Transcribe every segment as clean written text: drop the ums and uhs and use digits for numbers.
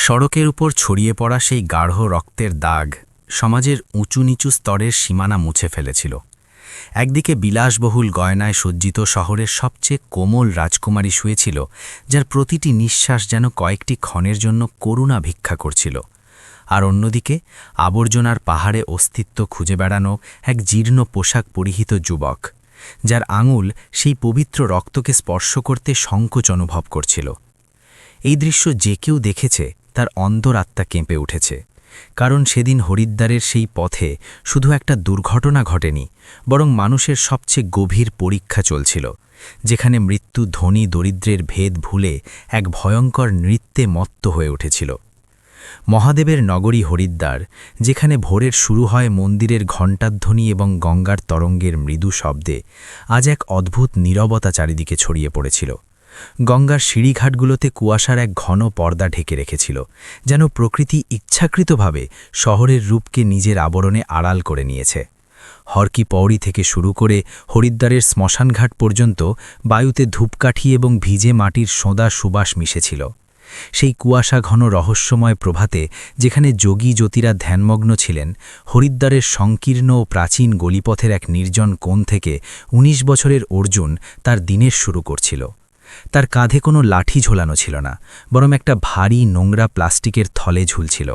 সড়কের উপর ছড়িয়ে পড়া সেই গাঢ় রক্তের দাগ সমাজের উঁচু নিচু স্তরের সীমানা মুছে ফেলেছিল। একদিকে বিলাসবহুল গয়নায় সজ্জিত শহরের সবচেয়ে কোমল রাজকুমারী শুয়েছিল, যার প্রতিটি নিঃশ্বাস যেন কয়েকটি ক্ষণের জন্য করুণা ভিক্ষা করছিল। আর অন্যদিকে আবর্জনার পাহাড়ে অস্তিত্ব খুঁজে বেড়ানো এক জীর্ণ পোশাক পরিহিত যুবক, যার আঙুল সেই পবিত্র রক্তকে স্পর্শ করতে সংকোচ অনুভব করছিল। এই দৃশ্য যে কেউ দেখেছে তার অন্তরাত্মা কেঁপে উঠেছে, কারণ সেদিন হরিদ্বারের সেই পথে শুধু একটা দুর্ঘটনা ঘটেনি, বরং মানুষের সবচেয়ে গভীর পরীক্ষা চলছিল, যেখানে মৃত্যু ধনী দরিদ্রের ভেদ ভুলে এক ভয়ঙ্কর নৃত্যে মত্ত হয়ে উঠেছিল। মহাদেবের নগরী হরিদ্বার, যেখানে ভোরের শুরু হয় মন্দিরের ঘণ্টাধ্বনি এবং গঙ্গার তরঙ্গের মৃদু শব্দে, আজ এক অদ্ভুত নীরবতা চারিদিকে ছড়িয়ে পড়েছিল। গঙ্গার সিঁড়িঘাটগুলোতে কুয়াশার এক ঘন পর্দা ঢেকে রেখেছিল, যেন প্রকৃতি ইচ্ছাকৃতভাবে শহরের রূপকে নিজের আবরণে আড়াল করে নিয়েছে। হরকি পৌড়ি থেকে শুরু করে হরিদ্বারের শ্মশানঘাট পর্যন্ত বায়ুতে ধূপকাঠি এবং ভিজে মাটির সোঁদা সুবাস মিশেছিল। সেই কুয়াশা ঘন রহস্যময় প্রভাতে, যেখানে যোগী জ্যোতিরা ধ্যানমগ্ন ছিলেন, হরিদ্বারের সংকীর্ণ ও প্রাচীন গলিপথের এক নির্জন কোণ থেকে ১৯ বছরের অর্জুন তার দিনের শুরু করছিল। তার কাঁধে কোনো লাঠি ঝোলানো ছিল না, বরং একটা ভারী নোংরা প্লাস্টিকের থলে ঝুলছিল।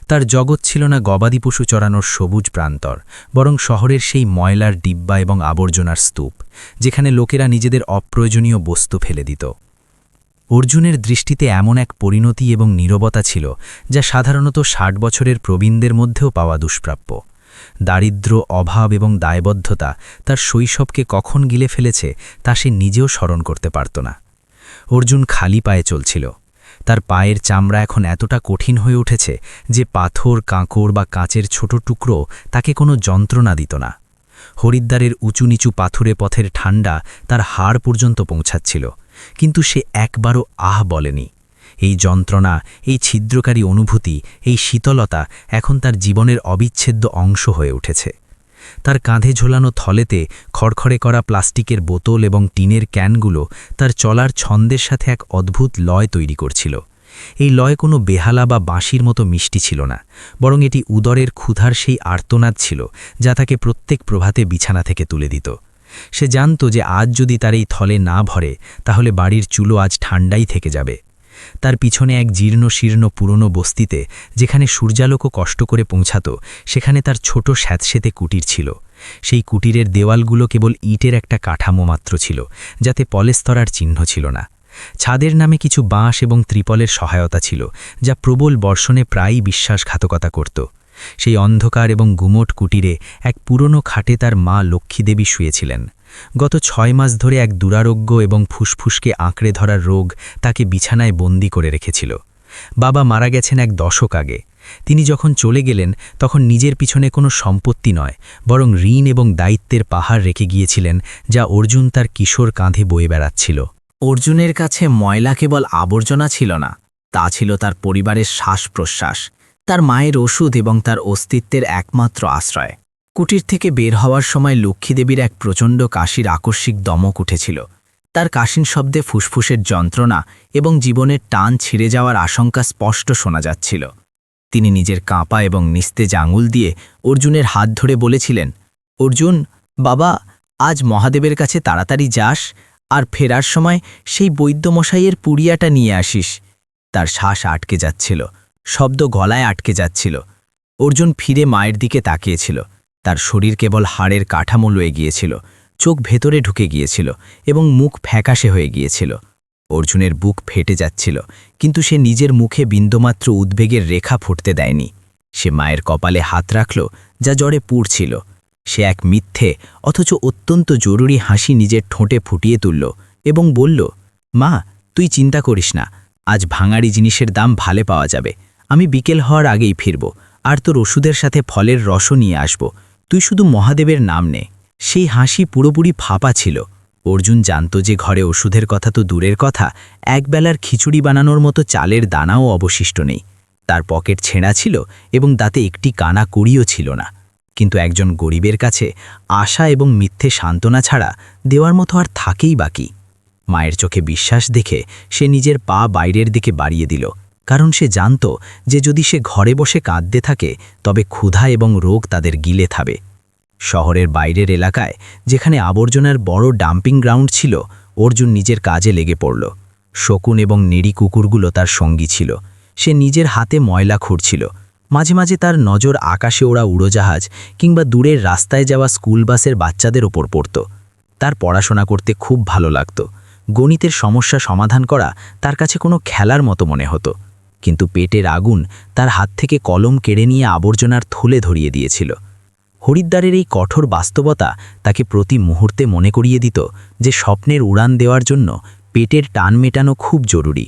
তার জগৎ ছিল না গবাদি পশু চড়ানোর সবুজ প্রান্তর, বরং শহরের সেই ময়লার ডিব্বা এবং আবর্জনার স্তূপ, যেখানে লোকেরা নিজেদের অপ্রয়োজনীয় বস্তু ফেলে দিত। অর্জুনের দৃষ্টিতে এমন এক পরিণতি এবং নীরবতা ছিল, যা সাধারণত ৬০ বছরের প্রবীণদের মধ্যেও পাওয়া দুষ্প্রাপ্য। দারিদ্র্য, অভাব এবং দায়বদ্ধতা তার শৈশবকে কখন গিলে ফেলেছে তা সে নিজেও স্মরণ করতে পারত না। অর্জুন খালি পায়ে চলছিল। তার পায়ের চামড়া এখন এতটা কঠিন হয়ে উঠেছে যে পাথর, কাঁকড় বা কাঁচের ছোট টুকরো তাকে কোনো যন্ত্রণা দিত না। হরিদ্বারের উঁচু নিচু পাথুরে পথের ঠান্ডা তার হাড় পর্যন্ত পৌঁছাচ্ছিল, কিন্তু সে একবারও আহ বলেনি। এই যন্ত্রণা, এই ছিদ্রকারী অনুভূতি, এই শীতলতা এখন তার জীবনের অবিচ্ছেদ্য অংশ হয়ে উঠেছে। তার কাঁধে ঝোলানো থলেতে খড়খড়ে করা প্লাস্টিকের বোতল এবং টিনের ক্যানগুলো তার চলার ছন্দের সাথে এক অদ্ভুত লয় তৈরি করছিল। এই লয় কোনো বেহালা বা বাঁশির মতো মিষ্টি ছিল না, বরং এটি উদরের ক্ষুধার সেই আর্তনাদ ছিল, যা তাকে প্রত্যেক প্রভাতে বিছানা থেকে তুলে দিত। সে জানত যে আজ যদি তার এই থলে না ভরে, তাহলে বাড়ির চুলো আজ ঠান্ডাই থেকে যাবে। তার পিছনে এক জীর্ণ শীর্ণ পুরনো বস্তিতে, যেখানে সূর্যালোকও কষ্ট করে পৌঁছাত, সেখানে তার ছোট স্যাঁতসেঁতে কুটির ছিল। সেই কুটিরের দেওয়ালগুলো কেবল ইটের একটা কাঠামো মাত্র ছিল, যাতে পলেস্তরার চিহ্ন ছিল না। ছাদের নামে কিছু বাঁশ এবং ত্রিপলের সহায়তা ছিল, যা প্রবল বর্ষণে প্রায়ই বিশ্বাসঘাতকতা করত। সেই অন্ধকার এবং গুমোট কুটিরে এক পুরনো খাটে তার মা লক্ষ্মীদেবী শুয়েছিলেন। গত ৬ মাস ধরে এক দুরারোগ্য এবং ফুসফুসকে আঁকড়ে ধরার রোগ তাকে বিছানায় বন্দি করে রেখেছিল। বাবা মারা গেছেন ১ দশক আগে। তিনি যখন চলে গেলেন, তখন নিজের পিছনে কোনো সম্পত্তি নয়, বরং ঋণ এবং দায়িত্বের পাহাড় রেখে গিয়েছিলেন, যা অর্জুন তার কিশোর কাঁধে বয়ে বেড়াচ্ছিল। অর্জুনের কাছে ময়লা কেবল আবর্জনা ছিল না, তা ছিল তার পরিবারের শ্বাস প্রশ্বাস, তার মায়ের ওষুধ এবং তার অস্তিত্বের একমাত্র আশ্রয়। কুটির থেকে বের হওয়ার সময় লক্ষ্মীদেবীর এক প্রচণ্ড কাশির আকস্মিক দমক উঠেছিল। তার কাশিন শব্দে ফুসফুসের যন্ত্রণা এবং জীবনের টান ছিঁড়ে যাওয়ার আশঙ্কা স্পষ্ট শোনা যাচ্ছিল। তিনি নিজের কাঁপা এবং নিস্তেজ আঙুল দিয়ে অর্জুনের হাত ধরে বলেছিলেন, অর্জুন বাবা, আজ মহাদেবের কাছে তাড়াতাড়ি যাস, আর ফেরার সময় সেই বৈদ্যমশাইয়ের পুড়িয়াটা নিয়ে আসিস। তার শ্বাস আটকে যাচ্ছিল, শব্দ গলায় আটকে যাচ্ছিল। অর্জুন ফিরে মায়ের দিকে তাকিয়েছিল। তার শরীর কেবল হাড়ের কাঠামো লয়ে গিয়েছিল, চোখ ভেতরে ঢুকে গিয়েছিল এবং মুখ ফ্যাকাশে হয়ে গিয়েছিল। অর্জুনের বুক ফেটে যাচ্ছিল, কিন্তু সে নিজের মুখে বিন্দুমাত্র উদ্বেগের রেখা ফুটতে দেয়নি। সে মায়ের কপালে হাত রাখল, যা জ্বরে পুড়ছিল। সে এক মিথ্যে অথচ অত্যন্ত জরুরি হাসি নিজের ঠোঁটে ফুটিয়ে তুলল এবং বলল, মা, তুই চিন্তা করিস না, আজ ভাঙাড়ি জিনিসের দাম ভালে পাওয়া যাবে। আমি বিকেল হওয়ার আগেই ফিরব, আর তোর ওষুধের সাথে ফলের রসও নিয়ে আসব। তুই শুধু মহাদেবের নাম নে। সেই হাসি পুরোপুরি ফাঁপা ছিল। অর্জুন জানত যে ঘরে ওষুধের কথা তো দূরের কথা, একবেলার খিচুড়ি বানানোর মতো চালের দানাও অবশিষ্ট নেই। তার পকেট ছেঁড়া ছিল এবং তাতে একটি কানা কড়িও ছিল না। কিন্তু একজন গরিবের কাছে আশা এবং মিথ্যে সান্ত্বনা ছাড়া দেওয়ার মতো আর থাকেই বাকি। মায়ের চোখে বিশ্বাস দেখে সে নিজের পা বাইরের দিকে বাড়িয়ে দিল, কারণ সে জানত যে যদি সে ঘরে বসে কাঁদতে থাকে তবে ক্ষুধা এবং রোগ তাদের গিলে খাবে। শহরের বাইরের এলাকায় যেখানে আবর্জনার বড় ডাম্পিং গ্রাউন্ড ছিল, অর্জুন নিজের কাজে লেগে পড়ল। শকুন এবং নেড়ি কুকুরগুলো তার সঙ্গী ছিল। সে নিজের হাতে ময়লা খুঁড়ছিল। মাঝে মাঝে তার নজর আকাশে ওড়া উড়োজাহাজ কিংবা দূরের রাস্তায় যাওয়া স্কুল বাসের বাচ্চাদের ওপর পড়ত। তার পড়াশোনা করতে খুব ভালো লাগত। গণিতের সমস্যা সমাধান করা তার কাছে কোনো খেলার মতো মনে হতো। কিন্তু পেটের আগুন তার হাত থেকে কলম কেড়ে নিয়ে আবর্জনার থলে ধরিয়ে দিয়েছিল। হরিদ্বারের এই কঠোর বাস্তবতা তাকে প্রতি মুহূর্তে মনে করিয়ে দিত যে স্বপ্নের উড়ান দেওয়ার জন্য পেটের টান মেটানো খুব জরুরি।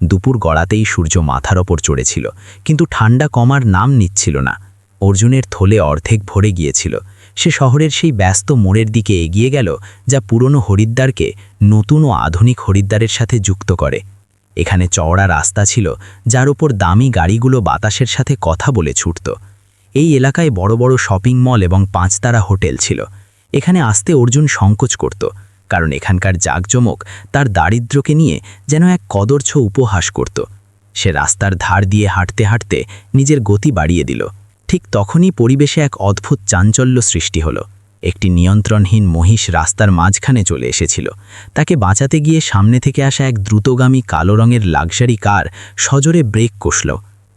দুপুর গড়াতেই সূর্য মাথার ওপর চড়েছিল, কিন্তু ঠান্ডা কমার নাম নিচ্ছিল না। অর্জুনের থলে অর্ধেক ভরে গিয়েছিল। সে শহরের সেই ব্যস্ত মোড়ের দিকে এগিয়ে গেল, যা পুরনো হরিদ্বারকে নতুন ও আধুনিক হরিদ্বারের সাথে যুক্ত করে। এখানে চওড়া রাস্তা ছিল, যার উপর দামি গাড়িগুলো বাতাসের সাথে কথা বলে ছুটত। এই এলাকায় বড় বড় শপিং মল এবং 5 তারা হোটেল ছিল। এখানে আসতে অর্জুন সংকোচ করত, কারণ এখানকার জাঁকজমক তার দারিদ্র্যকে নিয়ে যেন এক কদর্ছ উপহাস করত। সে রাস্তার ধার দিয়ে হাঁটতে হাঁটতে নিজের গতি বাড়িয়ে দিল। ঠিক তখনই পরিবেশে এক অদ্ভুত চাঞ্চল্য সৃষ্টি হলো। একটি নিয়ন্ত্রণহীন মহিষ রাস্তার মাঝখানে চলে এসেছিল। তাকে বাঁচাতে গিয়ে সামনে থেকে আসা এক দ্রুতগামী কালো রঙের লাক্সারি কার সজোরে ব্রেক কষল।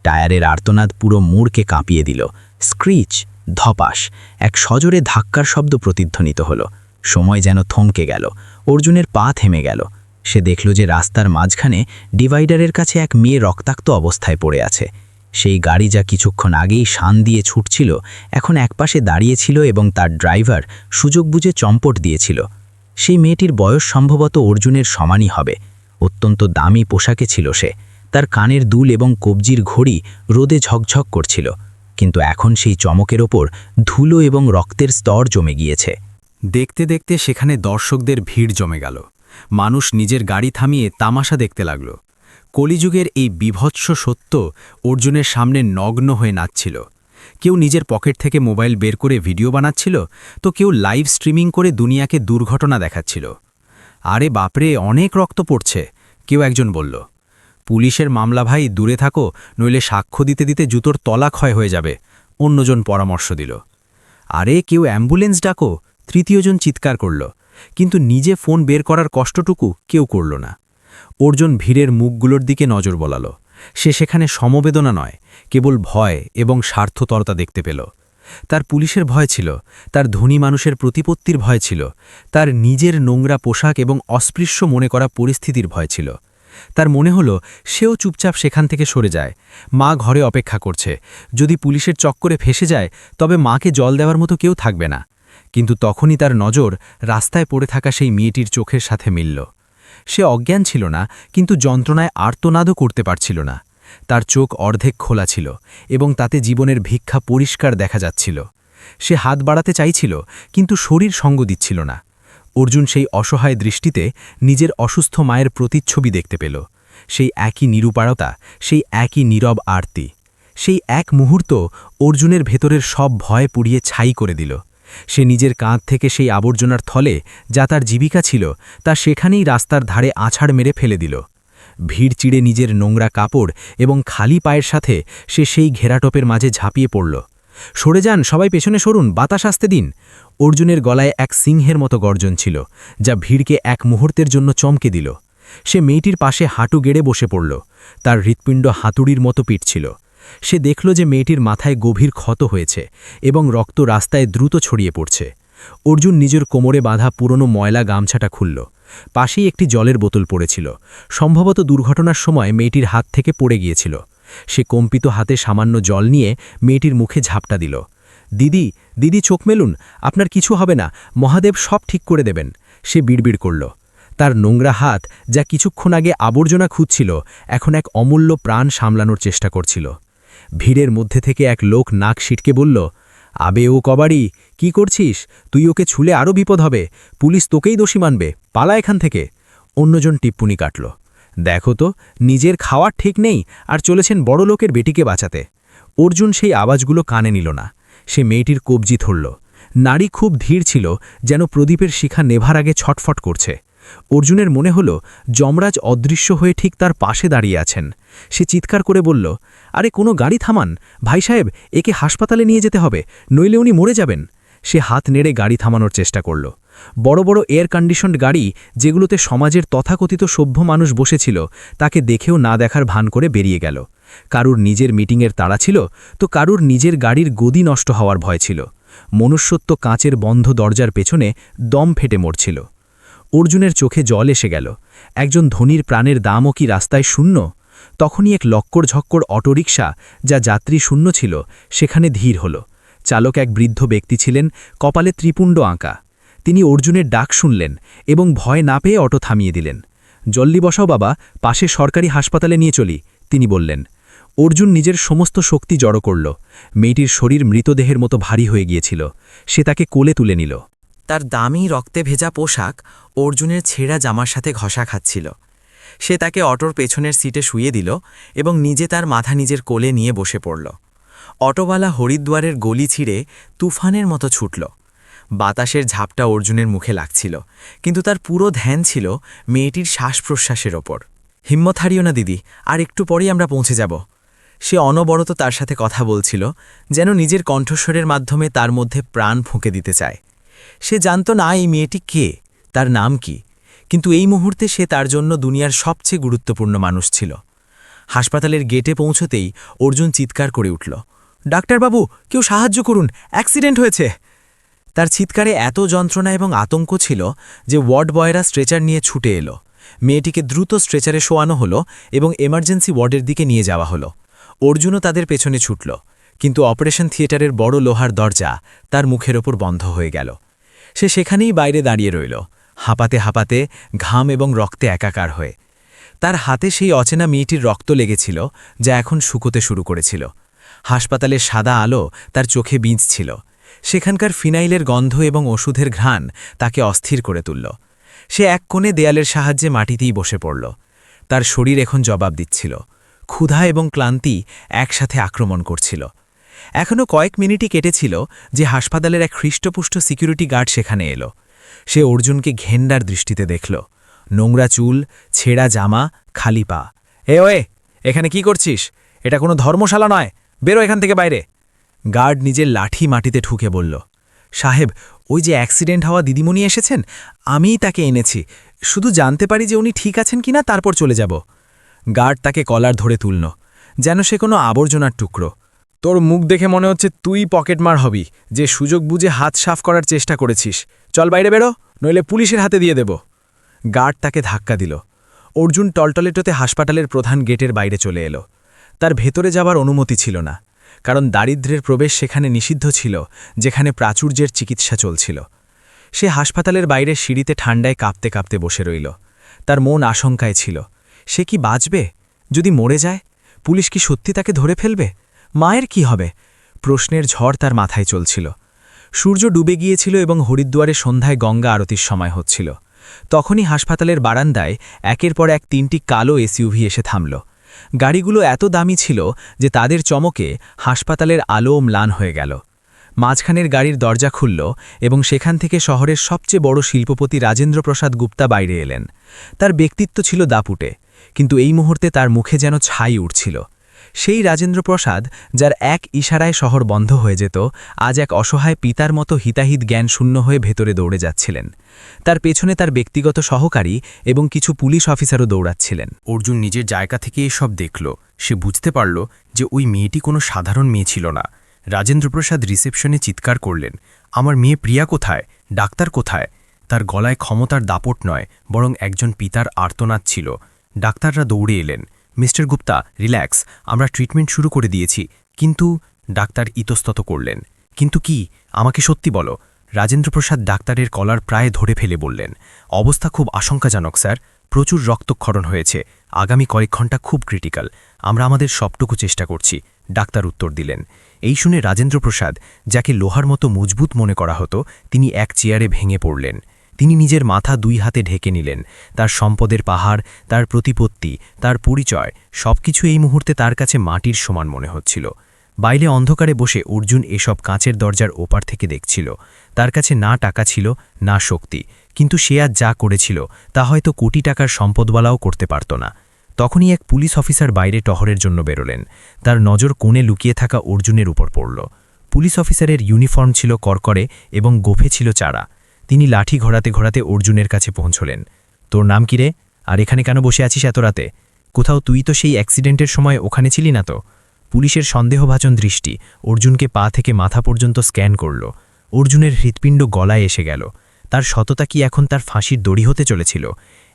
টায়ারের আর্তনাদ পুরো মোড়কে কাঁপিয়ে দিল। স্ক্রিচ, ধপাস, এক সজোরে ধাক্কার শব্দ প্রতিধ্বনিত হলো। সময় যেন থমকে গেল। অর্জুনের পা থেমে গেল। সে দেখল যে রাস্তার মাঝখানে ডিভাইডারের কাছে এক মেয়ে রক্তাক্ত অবস্থায় পড়ে আছে। সেই গাড়ি যা কিছুক্ষণ আগেই শান দিয়ে ছুটছিল, এখন একপাশে দাঁড়িয়েছিল এবং তার ড্রাইভার সুযোগ বুঝে চম্পট দিয়েছিল। সেই মেয়েটির বয়স সম্ভবত অর্জুনের সমানই হবে। অত্যন্ত দামি পোশাকে ছিল সে। তার কানের দুল এবং কবজির ঘড়ি রোদে ঝকঝক করছিল, কিন্তু এখন সেই চমকের ওপর ধুলো এবং রক্তের স্তর জমে গিয়েছে। দেখতে দেখতে সেখানে দর্শকদের ভিড় জমে গেল। মানুষ নিজের গাড়ি থামিয়ে তামাশা দেখতে লাগল। কলিযুগের এই বিভৎস সত্য অর্জুনের সামনে নগ্ন হয়ে নাচছিল। কেউ নিজের পকেট থেকে মোবাইল বের করে ভিডিও বানাচ্ছিল, তো কেউ লাইভ স্ট্রিমিং করে দুনিয়াকে দুর্ঘটনা দেখাচ্ছিল। আরে বাপরে, অনেক রক্ত পড়ছে, কেউ একজন বলল। পুলিশের মামলা ভাই, দূরে থাকো, নইলে সাক্ষ্য দিতে দিতে জুতোর তলা ক্ষয় হয়ে যাবে, অন্যজন পরামর্শ দিল। আরে কেউ অ্যাম্বুলেন্স ডাকো, তৃতীয়জন চিৎকার করল। কিন্তু নিজে ফোন বের করার কষ্টটুকু কেউ করল না। অর্জুন ভিড়ের মুখগুলোর দিকে নজর বলাল। সে সেখানে সমবেদনা নয়, কেবল ভয় এবং স্বার্থতরতা দেখতে পেল। তার পুলিশের ভয় ছিল, তার ধনী মানুষের প্রতিপত্তির ভয় ছিল, তার নিজের নোংরা পোশাক এবং অস্পৃশ্য মনে করা পরিস্থিতির ভয় ছিল। তার মনে হলো সেও চুপচাপ সেখান থেকে সরে যায়। মা ঘরে অপেক্ষা করছে। যদি পুলিশের চক্করে ফেসে যায় তবে মাকে জল দেওয়ার মতো কেউ থাকবে না। কিন্তু তখনই তার নজর রাস্তায় পড়ে থাকা সেই মেয়েটির চোখের সাথে মিলল। সে অজ্ঞান ছিল না, কিন্তু যন্ত্রণায় আর্তনাদও করতে পারছিল না। তার চোখ অর্ধেক খোলা ছিল এবং তাতে জীবনের ভিক্ষা পরিষ্কার দেখা যাচ্ছিল। সে হাত বাড়াতে চাইছিল, কিন্তু শরীর সঙ্গ দিচ্ছিল না। অর্জুন সেই অসহায় দৃষ্টিতে নিজের অসুস্থ মায়ের প্রতিচ্ছবি দেখতে পেল। সেই একই নিরুপারতা, সেই একই নীরব আরতি। সেই এক মুহূর্ত অর্জুনের ভেতরের সব ভয় পুড়িয়ে ছাই করে দিল। সে নিজের কাঁধ থেকে সেই আবর্জনার থলে, যা তার জীবিকা ছিল, তা সেখানেই রাস্তার ধারে আছাড় মেরে ফেলে দিল। ভিড় চিড়ে নিজের নোংরা কাপড় এবং খালি পায়ের সাথে সে সেই ঘেরাটোপের মাঝে ঝাঁপিয়ে পড়ল। সরে যান, সবাই পেছনে সরুন, বাতাস আসতে দিন। অর্জুনের গলায় এক সিংহের মতো গর্জন ছিল, যা ভিড়কে এক মুহূর্তের জন্য চমকে দিল। সে মেয়েটির পাশে হাঁটু গেড়ে বসে পড়ল। তার হৃৎপিণ্ড হাতুড়ির মতো পিটছিল। সে দেখল যে মেয়েটির মাথায় গভীর ক্ষত হয়েছে এবং রক্ত রাস্তায় দ্রুত ছড়িয়ে পড়ছে। অর্জুন নিজের কোমরে বাঁধা পুরনো ময়লা গামছাটা খুলল। পাশেই একটি জলের বোতল পড়েছিল। সম্ভবত দুর্ঘটনার সময় মেয়েটির হাত থেকে পড়ে গিয়েছিল। সে কম্পিত হাতে সামান্য জল নিয়ে মেয়েটির মুখে ঝাপটা দিল। দিদি, দিদি, চোখ মেলুন, আপনার কিছু হবে না, মহাদেব সব ঠিক করে দেবেন, সে বিড়বিড় করল। তার নোংরা হাত, যা কিছুক্ষণ আগে আবর্জনা খুঁজছিল, এখন এক অমূল্য প্রাণ সামলানোর চেষ্টা করছিল। ভিড়ের মধ্যে থেকে এক লোক নাক সিটকে বলল, আবে ও কবাড়ি, কি করছিস? তুই ওকে ছুলে আরও বিপদ হবে, পুলিশ তোকেই দোষী মানবে, পালা এখান থেকে। অন্যজন টিপ্পুনি কাটল। দেখো তো, নিজের খাওয়ার ঠিক নেই আর চলেছেন বড় লোকের বেটিকে বাঁচাতে। অর্জুন সেই আওয়াজগুলো কানে নিল না। সে মেয়েটির কবজি ধরল। নাড়ি খুব ধীর ছিল, যেন প্রদীপের শিখা নেভার আগে ছটফট করছে। অর্জুনের মনে হল যমরাজ অদৃশ্য হয়ে ঠিক তার পাশে দাঁড়িয়ে আছেন। সে চিৎকার করে বলল, আরে কোনো গাড়ি থামান, ভাই সাহেব, একে হাসপাতালে নিয়ে যেতে হবে, নইলে উনি মরে যাবেন। সে হাত নেড়ে গাড়ি থামানোর চেষ্টা করল। বড় বড় এয়ার কন্ডিশনড গাড়ি, যেগুলোতে সমাজের তথাকথিত সভ্য মানুষ বসেছিল, তাকে দেখেও না দেখার ভান করে বেরিয়ে গেল। কারুর নিজের মিটিংয়ের তাড়া ছিল, তো কারুর নিজের গাড়ির গদি নষ্ট হওয়ার ভয় ছিল। মনুষ্যত্ব কাঁচের বন্ধ দরজার পেছনে দম ফেটে মরছিল। অর্জুনের চোখে জল এসে গেল। একজন ধনীর প্রাণের দামও কি রাস্তায় শূন্য? তখনই এক লক্কর ঝক্কর অটোরিকশা, যা যাত্রী শূন্য ছিল, সেখানে ধীর হল। চালক এক বৃদ্ধ ব্যক্তি ছিলেন, কপালে ত্রিপুণ্ড আঁকা। তিনি অর্জুনের ডাক শুনলেন এবং ভয় না পেয়ে অটো থামিয়ে দিলেন। জলদি বসাও বাবা, পাশে সরকারি হাসপাতালে নিয়ে চলি, তিনি বললেন। অর্জুন নিজের সমস্ত শক্তি জড়ো করল। মেয়েটির শরীর মৃতদেহের মতো ভারী হয়ে গিয়েছিল। সে তাকে কোলে তুলে নিল। তার দামি রক্তে ভেজা পোশাক অর্জুনের ছেঁড়া জামার সাথে ঘষা খাচ্ছিল। সে তাকে অটোর পেছনের সিটে শুইয়ে দিল এবং নিজে তার মাথা নিজের কোলে নিয়ে বসে পড়ল। অটোওয়ালা হরিদ্বারের গলি ছিঁড়ে তুফানের মতো ছুটল। বাতাসের ঝাপটা অর্জুনের মুখে লাগছিল, কিন্তু তার পুরো ধ্যান ছিল মেয়েটির শ্বাস প্রশ্বাসের ওপর। হিম্মত হারিও না দিদি, আর একটু পরেই আমরা পৌঁছে যাব। সে অনবরত তার সাথে কথা বলছিল, যেন নিজের কণ্ঠস্বরের মাধ্যমে তার মধ্যে প্রাণ ফুঁকে দিতে চায়। সে জানত না এই মেয়েটি কে, তার নাম কি, কিন্তু এই মুহূর্তে সে তার জন্য দুনিয়ার সবচেয়ে গুরুত্বপূর্ণ মানুষ ছিল। হাসপাতালের গেটে পৌঁছতেই অর্জুন চিৎকার করে উঠল, ডাক্তারবাবু, কেউ সাহায্য করুন, অ্যাক্সিডেন্ট হয়েছে। তার চিৎকারে এত যন্ত্রণা এবং আতঙ্ক ছিল যে ওয়ার্ড বয়রা স্ট্রেচার নিয়ে ছুটে এলো। মেয়েটিকে দ্রুত স্ট্রেচারে শোয়ানো হলো এবং এমার্জেন্সি ওয়ার্ডের দিকে নিয়ে যাওয়া হলো। অর্জুনও তাদের পেছনে ছুটল, কিন্তু অপারেশন থিয়েটারের বড় লোহার দরজা তার মুখের ওপর বন্ধ হয়ে গেল। সে সেখানেই বাইরে দাঁড়িয়ে রইল, হাঁপাতে হাঁপাতে, ঘাম এবং রক্তে একাকার হয়ে। তার হাতে সেই অচেনা মেয়েটির রক্ত লেগেছিল, যা এখন শুকোতে শুরু করেছিল। হাসপাতালের সাদা আলো তার চোখে বিঁধছিল। সেখানকার ফিনাইলের গন্ধ এবং ওষুধের ঘ্রাণ তাকে অস্থির করে তুলল। সে এক কোণে দেয়ালের সাহায্যে মাটিতেই বসে পড়ল। তার শরীর এখন জবাব দিচ্ছিল। ক্ষুধা এবং ক্লান্তি একসাথে আক্রমণ করছিল। এখনও কয়েক মিনিটই কেটেছিল যে হাসপাতালের এক হৃষ্টপুষ্ট সিকিউরিটি গার্ড সেখানে এলো। সে অর্জুনকে ঘেন্ডার দৃষ্টিতে দেখল। নোংরা চুল, ছেঁড়া জামা, খালি পা। ওয়ে, এখানে কি করছিস? এটা কোনো ধর্মশালা নয়, বেরো এখান থেকে বাইরে। গার্ড নিজের লাঠি মাটিতে ঠুকে বলল, সাহেব, ওই যে অ্যাক্সিডেন্ট হওয়া দিদিমণি এসেছেন, আমিই তাকে এনেছি। শুধু জানতে পারি যে উনি ঠিক আছেন কিনা, তারপর চলে যাব। গার্ড তাকে কলার ধরে তুলল, যেন সে কোনো আবর্জনার টুকরো। তোর মুখ দেখে মনে হচ্ছে তুই পকেটমার হবি, যে সুযোগ বুঝে হাত সাফ করার চেষ্টা করেছিস। চল বাইরে বেরো, নইলে পুলিশের হাতে দিয়ে দেব। গার্ড তাকে ধাক্কা দিল। অর্জুন টলটলেটোতে হাসপাতালের প্রধান গেটের বাইরে চলে এলো। তার ভেতরে যাবার অনুমতি ছিল না, কারণ দারিদ্র্যের প্রবেশ সেখানে নিষিদ্ধ ছিল, যেখানে প্রাচুর্যের চিকিৎসা চলছিল। সে হাসপাতালের বাইরে সিঁড়িতে ঠান্ডায় কাঁপতে কাঁপতে বসে রইল। তার মন আশঙ্কায় ছিল। সে কি বাঁচবে? যদি মরে যায়, পুলিশ কি সত্যি তাকে ধরে ফেলবে? মায়ের কি হবে? প্রশ্নের ঝড় তার মাথায় চলছিল। সূর্য ডুবে গিয়েছিল এবং হরিদ্বারে সন্ধ্যায় গঙ্গা আরতির সময় হচ্ছিল। তখনই হাসপাতালের বারান্দায় একের পর এক 3টি কালো এসইউভি এসে থামল। গাড়িগুলো এত দামি ছিল যে তাদের চমকে হাসপাতালের আলো ম্লান হয়ে গেল। মাঝখানের গাড়ির দরজা খুলল এবং সেখান থেকে শহরের সবচেয়ে বড় শিল্পপতি রাজেন্দ্র প্রসাদ গুপ্তা বাইরে এলেন। তার ব্যক্তিত্ব ছিল দাপুটে, কিন্তু এই মুহূর্তে তার মুখে যেন ছাই উঠছিল। সেই রাজেন্দ্র প্রসাদ, যার এক ইশারায় শহর বন্ধ হয়ে যেত, আজ এক অসহায় পিতার মতো হিতাহিত জ্ঞান শূন্য হয়ে ভেতরে দৌড়ে যাচ্ছিলেন। তার পেছনে তার ব্যক্তিগত সহকারী এবং কিছু পুলিশ অফিসারও দৌড়াচ্ছিলেন। অর্জুন নিজের জায়গা থেকে এসব দেখল। সে বুঝতে পারল যে ওই মেয়েটি কোনো সাধারণ মেয়ে ছিল না। রাজেন্দ্রপ্রসাদ রিসেপশনে চিৎকার করলেন, আমার মেয়ে প্রিয়া কোথায়? ডাক্তার কোথায়? তার গলায় ক্ষমতার দাপট নয়, বরং একজন পিতার আর্তনাদ ছিল। ডাক্তাররা দৌড়ে এলেন। মিস্টার গুপ্তা, রিল্যাক্স, আমরা ট্রিটমেন্ট শুরু করে দিয়েছি। কিন্তু ডাক্তার ইতস্তত করলেন। কিন্তু কি? আমাকে সত্যি বলো। রাজেন্দ্রপ্রসাদ ডাক্তারের কলার প্রায় ধরে ফেলে বললেন, অবস্থা খুব আশঙ্কাজনক স্যার, প্রচুর রক্তক্ষরণ হয়েছে, আগামী কয়েক ঘন্টা খুব ক্রিটিক্যাল, আমরা আমাদের সবটুকু চেষ্টা করছি, ডাক্তার উত্তর দিলেন। এই শুনে রাজেন্দ্রপ্রসাদ, যাকে লোহার মতো মজবুত মনে করা হতো, তিনি এক চেয়ারে ভেঙে পড়লেন। তিনি নিজের মাথা 2 হাতে ঢেকে নিলেন। তার সম্পদের পাহাড়, তার প্রতিপত্তি, তার পরিচয়, সবকিছু এই মুহূর্তে তার কাছে মাটির সমান মনে হচ্ছিল। বাইরে অন্ধকারে বসে অর্জুন এসব কাঁচের দরজার ওপার থেকে দেখছিল। তার কাছে না টাকা ছিল, না শক্তি, কিন্তু সে আজ যা করেছিল তা হয়তো কোটি টাকার সম্পদওয়ালাও করতে পারত না। তখনই এক পুলিশ অফিসার বাইরে টহরের জন্য বেরোলেন। তার নজর কোণে লুকিয়ে থাকা অর্জুনের উপর পড়ল। পুলিশ অফিসারের ইউনিফর্ম ছিল করকরে এবং গোফে ছিল চারা। তিনি লাঠি ঘোরাতে ঘোরাতে অর্জুনের কাছে পৌঁছলেন। তোর নাম কি রে? আর এখানে কেন বসে আছিস এত রাতে? কোথাও তুই তো সেই অ্যাক্সিডেন্টের সময় ওখানে ছিলি না তো? পুলিশের সন্দেহভাজন দৃষ্টি অর্জুনকে পা থেকে মাথা পর্যন্ত স্ক্যান করল। অর্জুনের হৃৎপিণ্ড গলায় এসে গেল। তার সততা কি এখন তার ফাঁসির দড়ি হতে চলেছিল?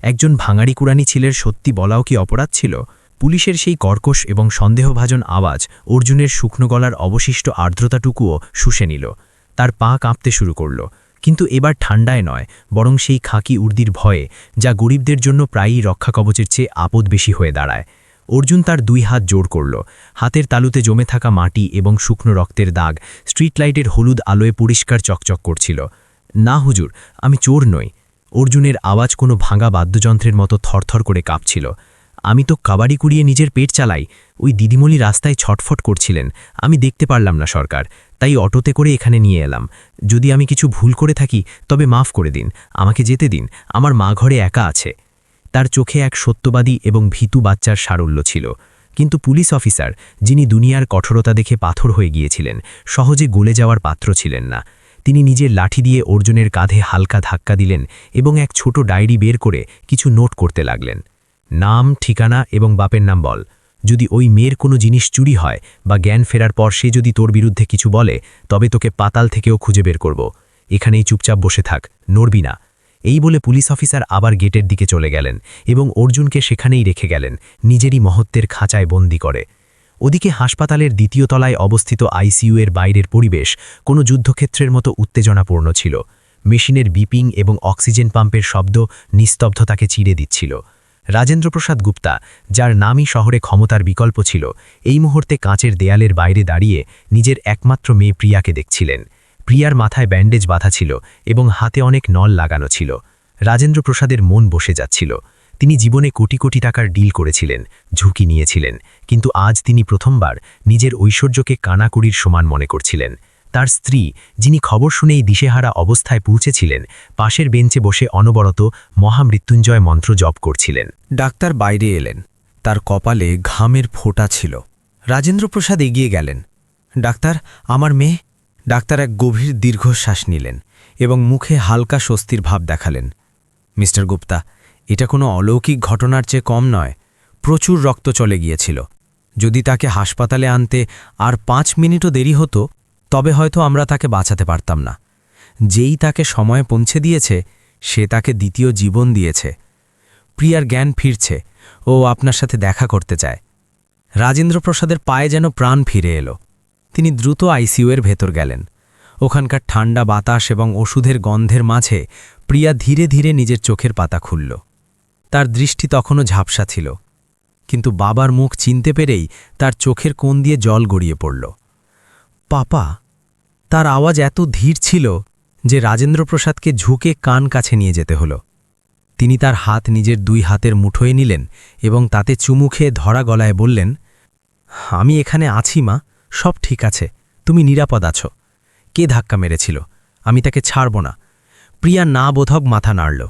একজন ভাঙাড়ি কুরানি ছেলের সত্যি বলাও কি অপরাধ ছিল? পুলিশের সেই কর্কশ এবং সন্দেহভাজন আওয়াজ অর্জুনের শুকনো গলার অবশিষ্ট আর্দ্রতাটুকুও শুষে নিল। তার পা কাঁপতে শুরু করল, কিন্তু এবার ঠান্ডায় নয়, বরং সেই খাকি উর্দির ভয়ে, যা গরিবদের জন্য প্রায়ই রক্ষাকবচের চেয়ে আপদ বেশি হয়ে দাঁড়ায়। অর্জুন তার 2 হাত জোর করল। হাতের তালুতে জমে থাকা মাটি এবং শুকনো রক্তের দাগ স্ট্রিট লাইটের হলুদ আলোয় পরিষ্কার চকচক করছিল। না হুজুর, আমি চোর নই। অর্জুনের আওয়াজ কোনো ভাঙা বাদ্যযন্ত্রের মতো থরথর করে কাঁপছিল। আমি তো কাবাডি কুড়িয়ে নিজের পেট চালাই। ওই দিদিমণি রাস্তায় ছটফট করছিলেন, আমি দেখতে পারলাম না সরকার, তাই অটোতে করে এখানে নিয়ে এলাম। যদি আমি কিছু ভুল করে থাকি তবে মাফ করে দিন, আমাকে যেতে দিন, আমার মা ঘরে একা আছে। তার চোখে এক সত্যবাদী এবং ভীতু বাচ্চার সারল্য ছিল। কিন্তু পুলিশ অফিসার, যিনি দুনিয়ার কঠোরতা দেখে পাথর হয়ে গিয়েছিলেন, সহজে গলে যাওয়ার পাত্র ছিলেন না। তিনি নিজের লাঠি দিয়ে অর্জুনের কাঁধে হালকা ধাক্কা দিলেন এবং এক ছোট ডায়েরি বের করে কিছু নোট করতে লাগলেন। নাম, ঠিকানা এবং বাপের নাম বল। যদি ওই মেয়ের কোনো জিনিস চুরি হয় বা জ্ঞান ফেরার পর সে যদি তোর বিরুদ্ধে কিছু বলে, তবে তোকে পাতাল থেকেও খুঁজে বের করব। এখানেই চুপচাপ বসে থাক, নড়বি না। এই বলে পুলিশ অফিসার আবার গেটের দিকে চলে গেলেন এবং অর্জুনকে সেখানেই রেখে গেলেন, নিজেরই মহত্বের খাঁচায় বন্দি করে। ওদিকে হাসপাতালের 2য় তলায় অবস্থিত আইসিইউ এর বাইরের পরিবেশ কোনো যুদ্ধক্ষেত্রের মতো উত্তেজনাপূর্ণ ছিল। মেশিনের বিপিং এবং অক্সিজেন পাম্পের শব্দ নিস্তব্ধতাকে চিড়ে দিচ্ছিল। রাজেন্দ্রপ্রসাদ গুপ্তা, যার নামই শহরে ক্ষমতার বিকল্প ছিল, এই মুহূর্তে কাঁচের দেয়ালের বাইরে দাঁড়িয়ে নিজের একমাত্র মেয়ে প্রিয়াকে দেখছিলেন। প্রিয়ার মাথায় ব্যান্ডেজ বাঁধা ছিল এবং হাতে অনেক নল লাগানো ছিল। রাজেন্দ্রপ্রসাদের মন বসে যাচ্ছিল। তিনি জীবনে কোটি কোটি টাকার ডিল করেছিলেন, ঝুঁকি নিয়েছিলেন, কিন্তু আজ তিনি প্রথমবার নিজের ঐশ্বর্যকে কানাকুড়ির সমান মনে করছিলেন। তার স্ত্রী, যিনি খবর শুনেই দিশেহারা অবস্থায় পৌঁছেছিলেন, পাশের বেঞ্চে বসে অনবরত মহামৃত্যুঞ্জয় মন্ত্র জপ করছিলেন। ডাক্তার বাইরে এলেন। তার কপালে ঘামের ফোঁটা ছিল। রাজেন্দ্রপ্রসাদ এগিয়ে গেলেন। ডাক্তার, আমার মেয়ে। ডাক্তার এক গভীর দীর্ঘশ্বাস নিলেন এবং মুখে হালকা স্বস্তির ভাব দেখালেন। মিস্টার গুপ্তা, এটা কোনো অলৌকিক ঘটনার চেয়ে কম নয়। প্রচুর রক্ত চলে গিয়েছিল। যদি তাকে হাসপাতালে আনতে আর 5 মিনিটও দেরি হতো, তবে হয়তো আমরা তাকে বাঁচাতে পারতাম না। যেই তাকে সময়ে পৌঁছে দিয়েছে, সে তাকে দ্বিতীয় জীবন দিয়েছে। প্রিয়ার জ্ঞান ফিরছে, ও আপনার সাথে দেখা করতে চায়। রাজেন্দ্রপ্রসাদের পায়ে যেন প্রাণ ফিরে এলো। তিনি দ্রুত আইসিইউ এর ভেতর গেলেন। ওখানকার ঠান্ডা বাতাস এবং ওষুধের গন্ধের মাঝে প্রিয়া ধীরে ধীরে নিজের চোখের পাতা খুলল। তার দৃষ্টি তখনও ঝাপসা ছিল, কিন্তু বাবার মুখ চিনতে পেরেই তার চোখের কোণ দিয়ে জল গড়িয়ে পড়ল। পাপা! তার আওয়াজ এত ধীর ছিল যে রাজেন্দ্রপ্রসাদকে ঝুঁকে কান কাছে নিয়ে যেতে হল। তিনি তার হাত নিজের 2 হাতের মুঠোয় নিলেন এবং তাতে চুমু খেয়ে ধরা গলায় বললেন, আমি এখানে আছি মা, সব ঠিক আছে, তুমি নিরাপদ আছো। কে ধাক্কা মেরেছিল? আমি তাকে ছাড়ব না। প্রিয়া না বোধক মাথা নাড়ল।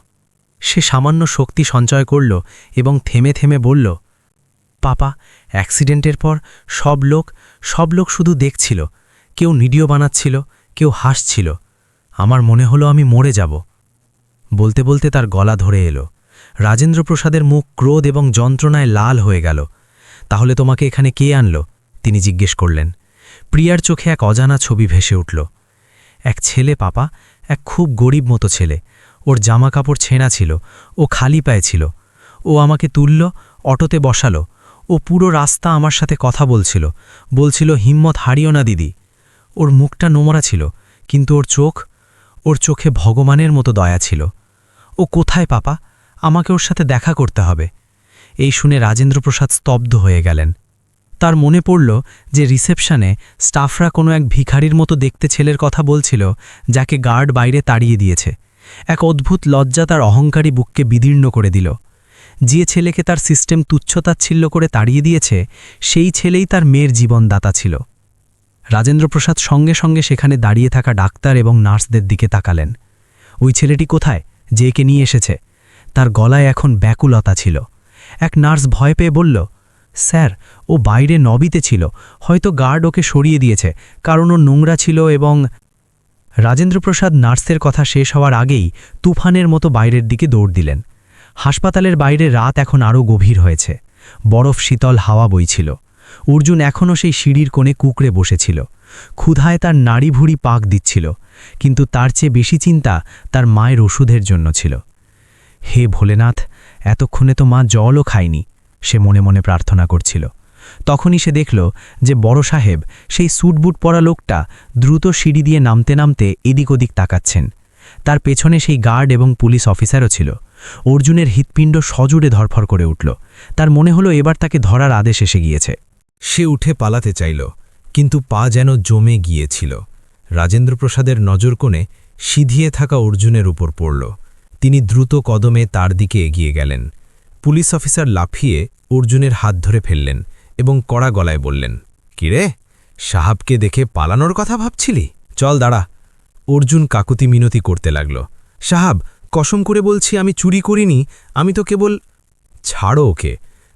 সে সামান্য শক্তি সঞ্চয় করল এবং থেমে থেমে বলল, পাপা, অ্যাক্সিডেন্টের পর সব লোক শুধু দেখছিল। কেউ ভিডিও বানাচ্ছিল, কেউ হাসছিল। আমার মনে হলো আমি মরে যাব। বলতে বলতে তার গলা ধরে এলো। রাজেন্দ্রপ্রসাদের মুখ ক্রোধ এবং যন্ত্রণায় লাল হয়ে গেল। তাহলে তোমাকে এখানে কে আনলো? তিনি জিজ্ঞেস করলেন। প্রিয়ার চোখে এক অজানা ছবি ভেসে উঠল। এক ছেলে পাপা, এক খুব গরিব মতো ছেলে। ওর জামা কাপড় ছেঁড়া ছিল, ও খালি পায়ে ছিল। ও আমাকে তুলল, অটোতে বসালো। ও পুরো রাস্তা আমার সাথে কথা বলছিল, হিম্মত হারিও না দিদি। ওর মুখটা নোংরা ছিল, কিন্তু ওর চোখে ভগবানের মতো দয়া ছিল। ও কোথায় পাপা? আমাকে ওর সাথে দেখা করতে হবে। এই শুনে রাজেন্দ্রপ্রসাদ স্তব্ধ হয়ে গেলেন। তার মনে পড়ল যে রিসেপশনে স্টাফরা কোনো এক ভিখারির মতো দেখতে ছেলের কথা বলছিল, যাকে গার্ড বাইরে তাড়িয়ে দিয়েছে। এক অদ্ভুত লজ্জা তার অহংকারী বুককে বিদীর্ণ করে দিল। যে ছেলেকে তার সিস্টেম তুচ্ছতাচ্ছিল্য করে তাড়িয়ে দিয়েছে, সেই ছেলেই তার মেয়ের জীবনদাতা ছিল। রাজেন্দ্রপ্রসাদ সঙ্গে সঙ্গে সেখানে দাঁড়িয়ে থাকা ডাক্তার এবং নার্সদের দিকে তাকালেন। ওই ছেলেটি কোথায়? যে একে নিয়ে এসেছে। তার গলায় এখন ব্যাকুলতা ছিল। এক নার্স ভয় পেয়ে বলল, স্যার, ও বাইরে নবিতে ছিল, হয়তো গার্ড ওকে সরিয়ে দিয়েছে, কারণ ও নোংরা ছিল। এবং রাজেন্দ্রপ্রসাদ নার্সের কথা শেষ হওয়ার আগেই তুফানের মতো বাইরের দিকে দৌড় দিলেন। হাসপাতালের বাইরে রাত এখন আরও গভীর হয়েছে। বরফ শীতল হাওয়া বইছিল। অর্জুন এখনও সেই সিঁড়ির কোণে কুঁকড়ে বসেছিল। ক্ষুধায় তার নাড়ি ভুড়ি পাক দিচ্ছিল, কিন্তু তার চেয়ে বেশি চিন্তা তার মায়ের ওষুধের জন্য ছিল। হে ভোলেনাথ, এতক্ষণে তো মা জলও খায়নি, সে মনে মনে প্রার্থনা করছিল। তখনই সে দেখল যে বড় সাহেব, সেই স্যুটবুট পরা লোকটা, দ্রুত সিঁড়ি দিয়ে নামতে নামতে এদিক ওদিক তাকাচ্ছেন। তার পেছনে সেই গার্ড এবং পুলিশ অফিসারও ছিল। অর্জুনের হৃৎপিণ্ড সজোরে ধরফর করে উঠল। তার মনে হলো এবার তাকে ধরার আদেশ এসে গিয়েছে। সে উঠে পালাতে চাইল, কিন্তু পা যেন জমে গিয়েছিল। রাজেন্দ্রপ্রসাদের নজরকোণে সিধিয়ে থাকা অর্জুনের উপর পড়ল। তিনি দ্রুত কদমে তার দিকে এগিয়ে গেলেন। পুলিশ অফিসার লাফিয়ে অর্জুনের হাত ধরে ফেললেন এবং কড়া গলায় বললেন, কিরে, সাহাবকে দেখে পালানোর কথা ভাবছিলি? চল দাঁড়া। অর্জুন কাকুতি মিনতি করতে লাগল। সাহাব, কসম করে বলছি আমি চুরি করিনি, আমি তো কেবল... ছাড়ো ওকে।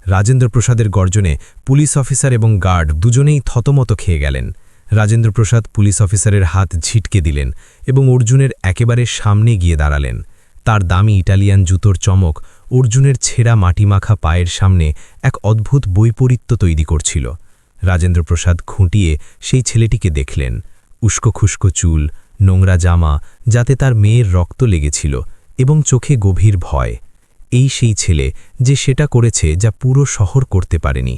রাজেন্দ্রপ্রসাদের গর্জনে পুলিশ অফিসার এবং গার্ড দুজনেই থতমত খেয়ে গেলেন। রাজেন্দ্রপ্রসাদ পুলিশ অফিসারের হাত ঝিটকে দিলেন এবং অর্জুনের একেবারে সামনে গিয়ে দাঁড়ালেন। তার দামি ইটালিয়ান জুতোর চমক অর্জুনের ছেঁড়া মাটিমাখা পায়ের সামনে এক অদ্ভুত বৈপরীত্য তৈরি করছিল। রাজেন্দ্রপ্রসাদ খুঁটিয়ে সেই ছেলেটিকে দেখলেন। উস্কো খুস্কো চুল, নোংরা জামা, যাতে তার মেয়ের রক্ত লেগেছিল, এবং চোখে গভীর ভয়। এই সেই ছেলে যে সেটা করেছে যা পুরো শহর করতে পারেনি।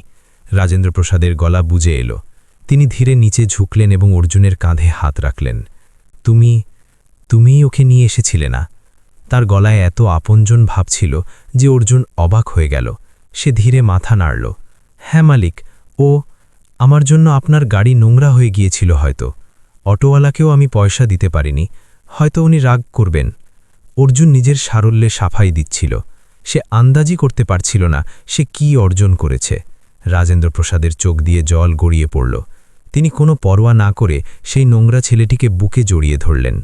রাজেন্দ্রপ্রসাদের গলা বুজে এলো। তিনি ধীরে নিচে ঝুঁকলেন এবং অর্জুনের কাঁধে হাত রাখলেন। তুমিই ওকে নিয়ে এসেছিলে না? তার গলায় এত আপনজন ভাব ছিল যে অর্জুন অবাক হয়ে গেল। সে ধীরে মাথা নাড়ল। হ্যাঁ মালিক, আমার জন্য আপনার গাড়ি নোংরা হয়ে গিয়েছিল হয়তো। অটোওয়ালাকেও আমি পয়সা দিতে পারিনি, হয়তো উনি রাগ করবেন। অর্জুন নিজের সারল্যে সাফাই দিচ্ছিল। সে আন্দাজি করতে পারছিল না সে কি অর্জন করেছে। রাজেন্দ্রপ্রসাদের চোখ দিয়ে জল গড়িয়ে পড়ল। তিনি কোনো পরোয়া না করে সেই নোংরা ছেলেটিকে বুকে জড়িয়ে ধরলেন।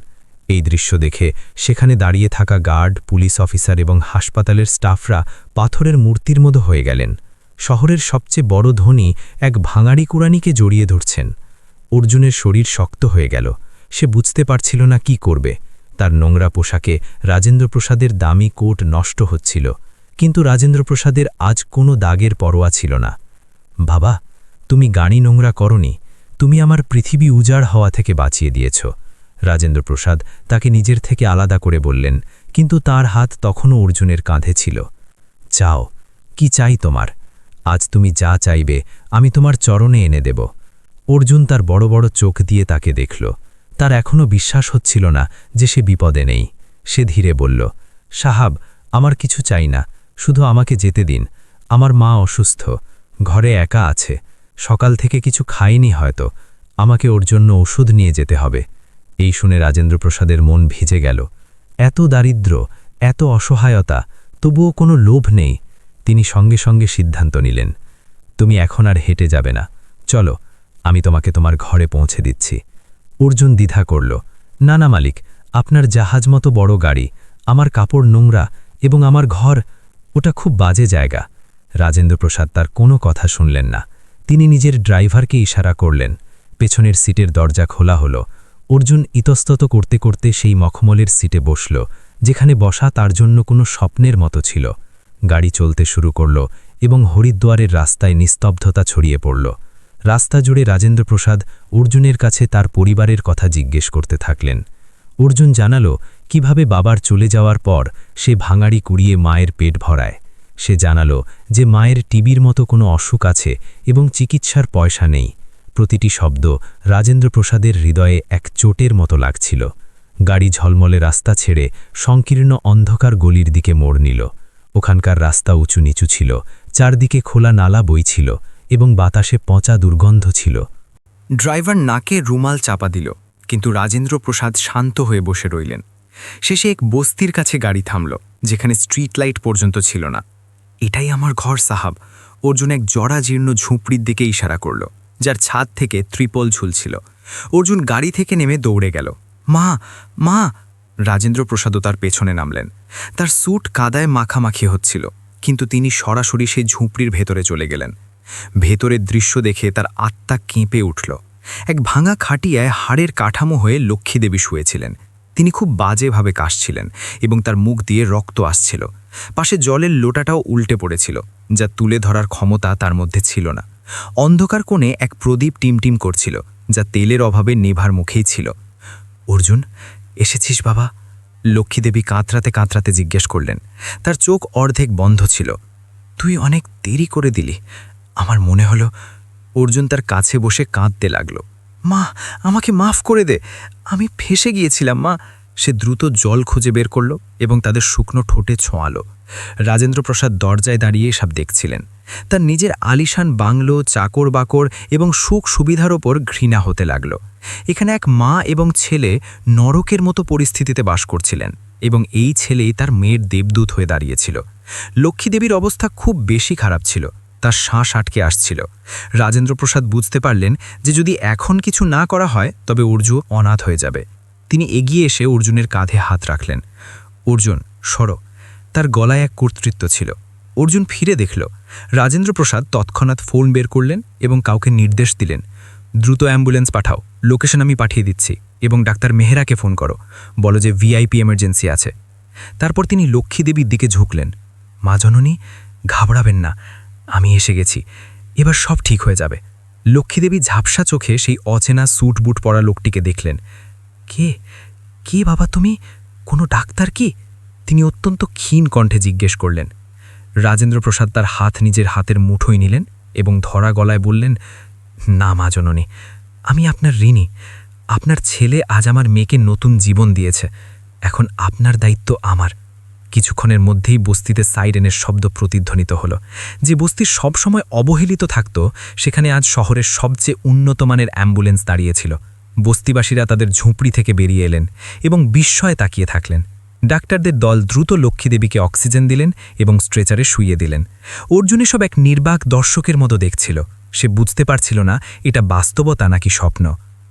এই দৃশ্য দেখে সেখানে দাঁড়িয়ে থাকা গার্ড, পুলিশ অফিসার এবং হাসপাতালের স্টাফরা পাথরের মূর্তির মতো হয়ে গেলেন। শহরের সবচেয়ে বড় ধনী এক ভাঙাড়ি কুড়ানিকে জড়িয়ে ধরছেন। অর্জুনের শরীর শক্ত হয়ে গেল। সে বুঝতে পারছিল না কি করবে। তার নোংরা পোশাকে রাজেন্দ্রপ্রসাদের দামি কোট নষ্ট হচ্ছিল, কিন্তু রাজেন্দ্রপ্রসাদের আজ কোনো দাগের পরোয়া ছিল না। বাবা, তুমি গাড়ি নোংরা করনি, তুমি আমার পৃথিবী উজাড় হওয়া থেকে বাঁচিয়ে দিয়েছ। রাজেন্দ্রপ্রসাদ তাকে নিজের থেকে আলাদা করে বললেন, কিন্তু তার হাত তখনও অর্জুনের কাঁধে ছিল। চাও, কি চাই তোমার? আজ তুমি যা চাইবে আমি তোমার চরণে এনে দেব। অর্জুন তার বড় বড় চোখ দিয়ে তাকে দেখল। তার এখনও বিশ্বাস হচ্ছিল না যে সে বিপদে নেই। সে ধীরে বলল, সাহাব, আমার কিছু চাই না, শুধু আমাকে যেতে দিন। আমার মা অসুস্থ, ঘরে একা আছে, সকাল থেকে কিছু খায়নি হয়তো, আমাকে ওর জন্য ওষুধ নিয়ে যেতে হবে। এই শুনে রাজেন্দ্রপ্রসাদের মন ভিজে গেল। এত দারিদ্র্য, এত অসহায়তা, তবুও কোনো লোভ নেই। তিনি সঙ্গে সঙ্গে সিদ্ধান্ত নিলেন, তুমি এখন আর হেঁটে যাবে না, চলো, আমি তোমাকে তোমার ঘরে পৌঁছে দিচ্ছি। অর্জুন দ্বিধা করল, না না মালিক, আপনার জাহাজ মতো বড় গাড়ি, আমার কাপড় নোংরা, এবং আমার ঘর, ওটা খুব বাজে জায়গা। রাজেন্দ্রপ্রসাদ তার কোনো কথা শুনলেন না। তিনি নিজের ড্রাইভারকে ইশারা করলেন। পেছনের সিটের দরজা খোলা হলো। অর্জুন ইতস্তত করতে করতে সেই মখমলের সিটে বসল, যেখানে বসা তার জন্য কোনো স্বপ্নের মতো ছিল। গাড়ি চলতে শুরু করল এবং হরিদ্বারের রাস্তায় নিস্তব্ধতা ছড়িয়ে পড়ল। রাস্তা জুড়ে রাজেন্দ্রপ্রসাদ অর্জুনের কাছে তার পরিবারের কথা জিজ্ঞেস করতে থাকলেন। অর্জুন জানালো কিভাবে বাবার চলে যাওয়ার পর সে ভাঙাড়ি কুড়িয়ে মায়ের পেট ভরায়। সে জানালো যে মায়ের টিবির মতো কোনো অসুখ আছে এবং চিকিৎসার পয়সা নেই। প্রতিটি শব্দ রাজেন্দ্রপ্রসাদের হৃদয়ে এক চোটের মতো লাগছিল। গাড়ি ঝলমলে রাস্তা ছেড়ে সংকীর্ণ অন্ধকার গলির দিকে মোড় নিল। ওখানকার রাস্তা উঁচু নিচু ছিল, চারদিকে খোলা নালা বইছিল এবং বাতাসে পচা দুর্গন্ধ ছিল। ড্রাইভার নাকে রুমাল চাপা দিল, কিন্তু রাজেন্দ্রপ্রসাদ শান্ত হয়ে বসে রইলেন। শেষে এক বস্তির কাছে গাড়ি থামল, যেখানে স্ট্রিট লাইট পর্যন্ত ছিল না। এটাই আমার ঘর সাহাব। অর্জুন এক জরাজীর্ণ ঝুপড়ির দিকে ইশারা করল, যার ছাদ থেকে ত্রিপল ঝুলছিল। অর্জুন গাড়ি থেকে নেমে দৌড়ে গেল। মা, মা! রাজেন্দ্রপ্রসাদও তার পেছনে নামলেন। তার স্যুট কাদায় মাখামাখি হচ্ছিল, কিন্তু তিনি সরাসরি সেই ঝুপড়ির ভেতরে চলে গেলেন। ভেতরের দৃশ্য দেখে তার আত্মা কেঁপে উঠল। এক ভাঙা খাটিয়ায় হাড়ের কাঠামো হয়ে লক্ষ্মীদেবী শুয়েছিলেন। তিনি খুব বাজেভাবে কাশছিলেন এবং তার মুখ দিয়ে রক্ত আসছিল। পাশে জলের লোটাটাও উল্টে পড়েছিল, যা তুলে ধরার ক্ষমতা তার মধ্যে ছিল না। অন্ধকার কোণে এক প্রদীপ টিমটিম করছিল, যা তেলের অভাবে নেভার মুখেই ছিল। অর্জুন, এসেছিস বাবা? লক্ষ্মীদেবী কাঁতরাতে কাঁতরাতে জিজ্ঞেস করলেন। তার চোখ অর্ধেক বন্ধ ছিল। তুই অনেক দেরি করে দিলি, আমার মনে হলো। অর্জুন তার কাছে বসে কাঁদতে লাগল। মা, আমাকে মাফ করে দে, আমি ফেঁসে গিয়েছিলাম মা। সে দ্রুত জল খুঁজে বের করল এবং তাদের শুকনো ঠোঁটে ছোঁয়ালো। রাজেন্দ্রপ্রসাদ দরজায় দাঁড়িয়ে সব দেখছিলেন। তার নিজের আলিশান বাংলো, চাকর বাকর এবং সুখ সুবিধার ওপর ঘৃণা হতে লাগল। এখানে এক মা এবং ছেলে নরকের মতো পরিস্থিতিতে বাস করছিলেন, এবং এই ছেলেই তার মেয়ের দেবদূত হয়ে দাঁড়িয়েছিল। লক্ষ্মীদেবীর অবস্থা খুব বেশি খারাপ ছিল, তার শ্বাস আটকে আসছিল। রাজেন্দ্রপ্রসাদ বুঝতে পারলেন যে যদি এখন কিছু না করা হয় তবে অর্জুন অনাথ হয়ে যাবে। তিনি এগিয়ে এসে অর্জুনের কাঁধে হাত রাখলেন। অর্জুন, সরো। তার গলায় এক কর্তৃত্ব ছিল। অর্জুন ফিরে দেখল। রাজেন্দ্রপ্রসাদ তৎক্ষণাৎ ফোন বের করলেন এবং কাউকে নির্দেশ দিলেন, দ্রুত অ্যাম্বুলেন্স পাঠাও, লোকেশন আমি পাঠিয়ে দিচ্ছি, এবং ডাক্তার মেহরাকে ফোন করো, বলো যে ভিআইপি এমার্জেন্সি আছে। তারপর তিনি লক্ষ্মীদেবীর দিকে ঝুঁকলেন। মা জননী, ঘাবড়াবেন না, আমি এসে গেছি, এবার সব ঠিক হয়ে যাবে। লক্ষ্মীদেবী ঝাপসা চোখে সেই অচেনা স্যুট বুট পরা লোকটিকে দেখলেন। কে কে বাবা তুমি? কোনো ডাক্তার কি? তিনি অত্যন্ত ক্ষীণ কণ্ঠে জিজ্ঞেস করলেন। রাজেন্দ্রপ্রসাদ তার হাত নিজের হাতের মুঠোয় নিলেন এবং ধরা গলায় বললেন, না মা জননী, আমি আপনার ঋণী। আপনার ছেলে আজ আমার মেয়েকে নতুন জীবন দিয়েছে, এখন আপনার দায়িত্ব আমার। কিছুক্ষণের মধ্যেই বস্তিতে সাইরেনের শব্দ প্রতিধ্বনিত হলো। যে বস্তি সবসময় অবহেলিত থাকত, সেখানে আজ শহরের সবচেয়ে উন্নতমানের অ্যাম্বুলেন্স দাঁড়িয়েছিল। বস্তিবাসীরা তাদের ঝুপড়ি থেকে বেরিয়ে এলেন এবং বিস্ময়ে তাকিয়ে থাকলেন। ডাক্তারদের দল দ্রুত লক্ষ্মীদেবীকে অক্সিজেন দিলেন এবং স্ট্রেচারে শুইয়ে দিলেন। অর্জুন সব এক নির্বাক দর্শকের মতো দেখছিল। সে বুঝতে পারছিল না এটা বাস্তবতা নাকি স্বপ্ন।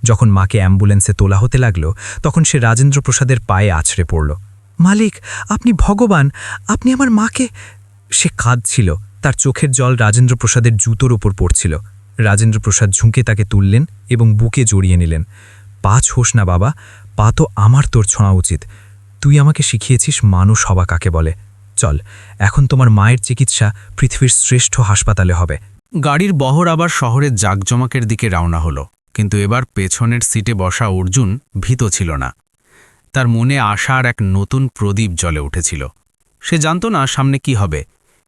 যখন মাকে অ্যাম্বুলেন্সে তোলা হতে লাগল, তখন সে রাজেন্দ্রপ্রসাদের পায়ে আছড়ে পড়ল। মালিক, আপনি ভগবান, আপনি আমার মাকে। সে কাঁদছিল, তার চোখের জল রাজেন্দ্রপ্রসাদের জুতোর ওপর পড়ছিল। রাজেন্দ্রপ্রসাদ ঝুঁকে তাকে তুললেন এবং বুকে জড়িয়ে নিলেন। পা ছোস না বাবা, পা তো আমার তোর ছোঁয়া উচিত। তুই আমাকে শিখিয়েছিস মানুষ হওয়া কাকে বলে। চল, এখন তোমার মায়ের চিকিৎসা পৃথিবীর শ্রেষ্ঠ হাসপাতালে হবে। গাড়ির বহর আবার শহরের জাঁকজমাকের দিকে রওনা হলো, কিন্তু এবার পেছনের সিটে বসা অর্জুন ভীত ছিল না। তার মনে আশার এক নতুন প্রদীপ জ্বলে উঠেছিল। সে জানত না সামনে কি হবে,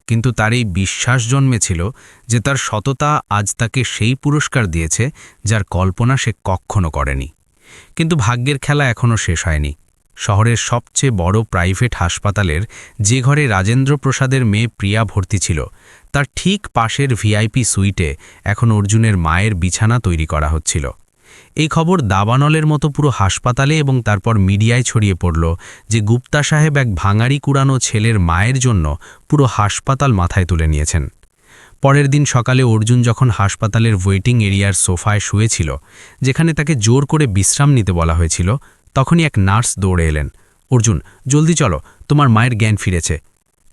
কিন্তু তার এই বিশ্বাস জন্মেছিল যে তার সততা আজ তাকে সেই পুরস্কার দিয়েছে যার কল্পনা সে কখনো করেনি। কিন্তু ভাগ্যের খেলা এখনও শেষ হয়নি। শহরের সবচেয়ে বড় প্রাইভেট হাসপাতালের যে ঘরে রাজেন্দ্রপ্রসাদের মেয়ে প্রিয়া ভর্তি ছিল, তার ঠিক পাশের ভিআইপি সুইটে এখন অর্জুনের মায়ের বিছানা তৈরি করা হচ্ছিল। এই খবর দাবানলের মতো পুরো হাসপাতালে এবং তারপর মিডিয়ায় ছড়িয়ে পড়ল যে গুপ্তা সাহেব এক ভাঙাড়ি কুড়ানো ছেলের মায়ের জন্য পুরো হাসপাতাল মাথায় তুলে নিয়েছেন। পরের দিন সকালে অর্জুন যখন হাসপাতালের ওয়েটিং এরিয়ার সোফায় শুয়েছিল, যেখানে তাকে জোর করে বিশ্রাম নিতে বলা হয়েছিল, তখনই এক নার্স দৌড়ে এলেন। অর্জুন, জলদি চলো, তোমার মায়ের জ্ঞান ফিরেছে।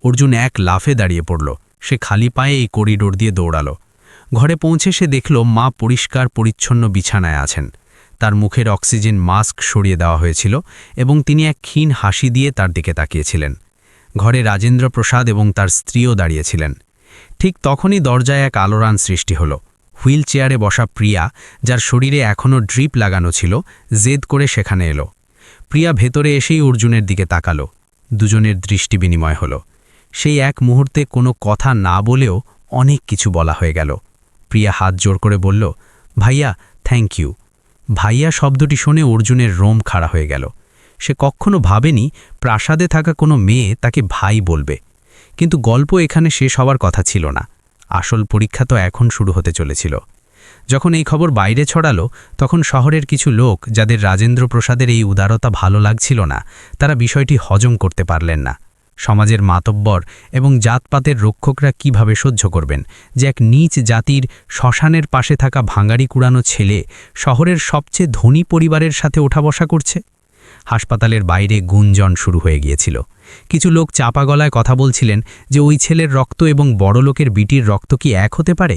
অর্জুন এক লাফে দাঁড়িয়ে পড়ল। সে খালি পায়ে এই করিডোর দিয়ে দৌড়ালো। ঘরে পৌঁছে সে দেখল মা পরিষ্কার পরিচ্ছন্ন বিছানায় আছেন। তার মুখের অক্সিজেন মাস্ক সরিয়ে দেওয়া হয়েছিল এবং তিনি এক ক্ষীণ হাসি দিয়ে তার দিকে তাকিয়েছিলেন। ঘরে রাজেন্দ্রপ্রসাদ এবং তার স্ত্রীও দাঁড়িয়েছিলেন। ঠিক তখনই দরজায় এক আলোড়ন সৃষ্টি হল। হুইল চেয়ারে বসা প্রিয়া, যার শরীরে এখনও ড্রিপ লাগানো ছিল, জেদ করে সেখানে এলো। প্রিয়া ভেতরে এসেই অর্জুনের দিকে তাকালো। দুজনের দৃষ্টি বিনিময় হল। সেই এক মুহূর্তে কোনো কথা না বলেও অনেক কিছু বলা হয়ে গেল। প্রিয়া হাত জোর করে বলল, ভাইয়া, থ্যাংক ইউ। ভাইয়া শব্দটি শুনে অর্জুনের রোম খাড়া হয়ে গেল। সে কখনো ভাবেনি প্রাসাদে থাকা কোনো মেয়ে তাকে ভাই বলবে। কিন্তু গল্প এখানে শেষ হওয়ার কথা ছিল না। আসল পরীক্ষা তো এখন শুরু হতে চলেছিল। যখন এই খবর বাইরে ছড়ালো, তখন শহরের কিছু লোক, যাদের রাজেন্দ্রপ্রসাদের এই উদারতা ভালো লাগছিল না, তারা বিষয়টি হজম করতে পারলেন না। সমাজের মাতব্বর এবং জাতপাতের রক্ষকরা কিভাবে সহ্য করবেন যে এক নীচ জাতির শ্মশানের পাশে থাকা ভাঙাড়ি কুড়ানো ছেলে শহরের সবচেয়ে ধনী পরিবারের সাথে ওঠা বসা করছে? হাসপাতালের বাইরে গুঞ্জন শুরু হয়ে গিয়েছিল। কিছু লোক চাপা গলায় কথা বলছিলেন যে ওই ছেলের রক্ত এবং বড়লোকের বিটির রক্ত কি এক হতে পারে?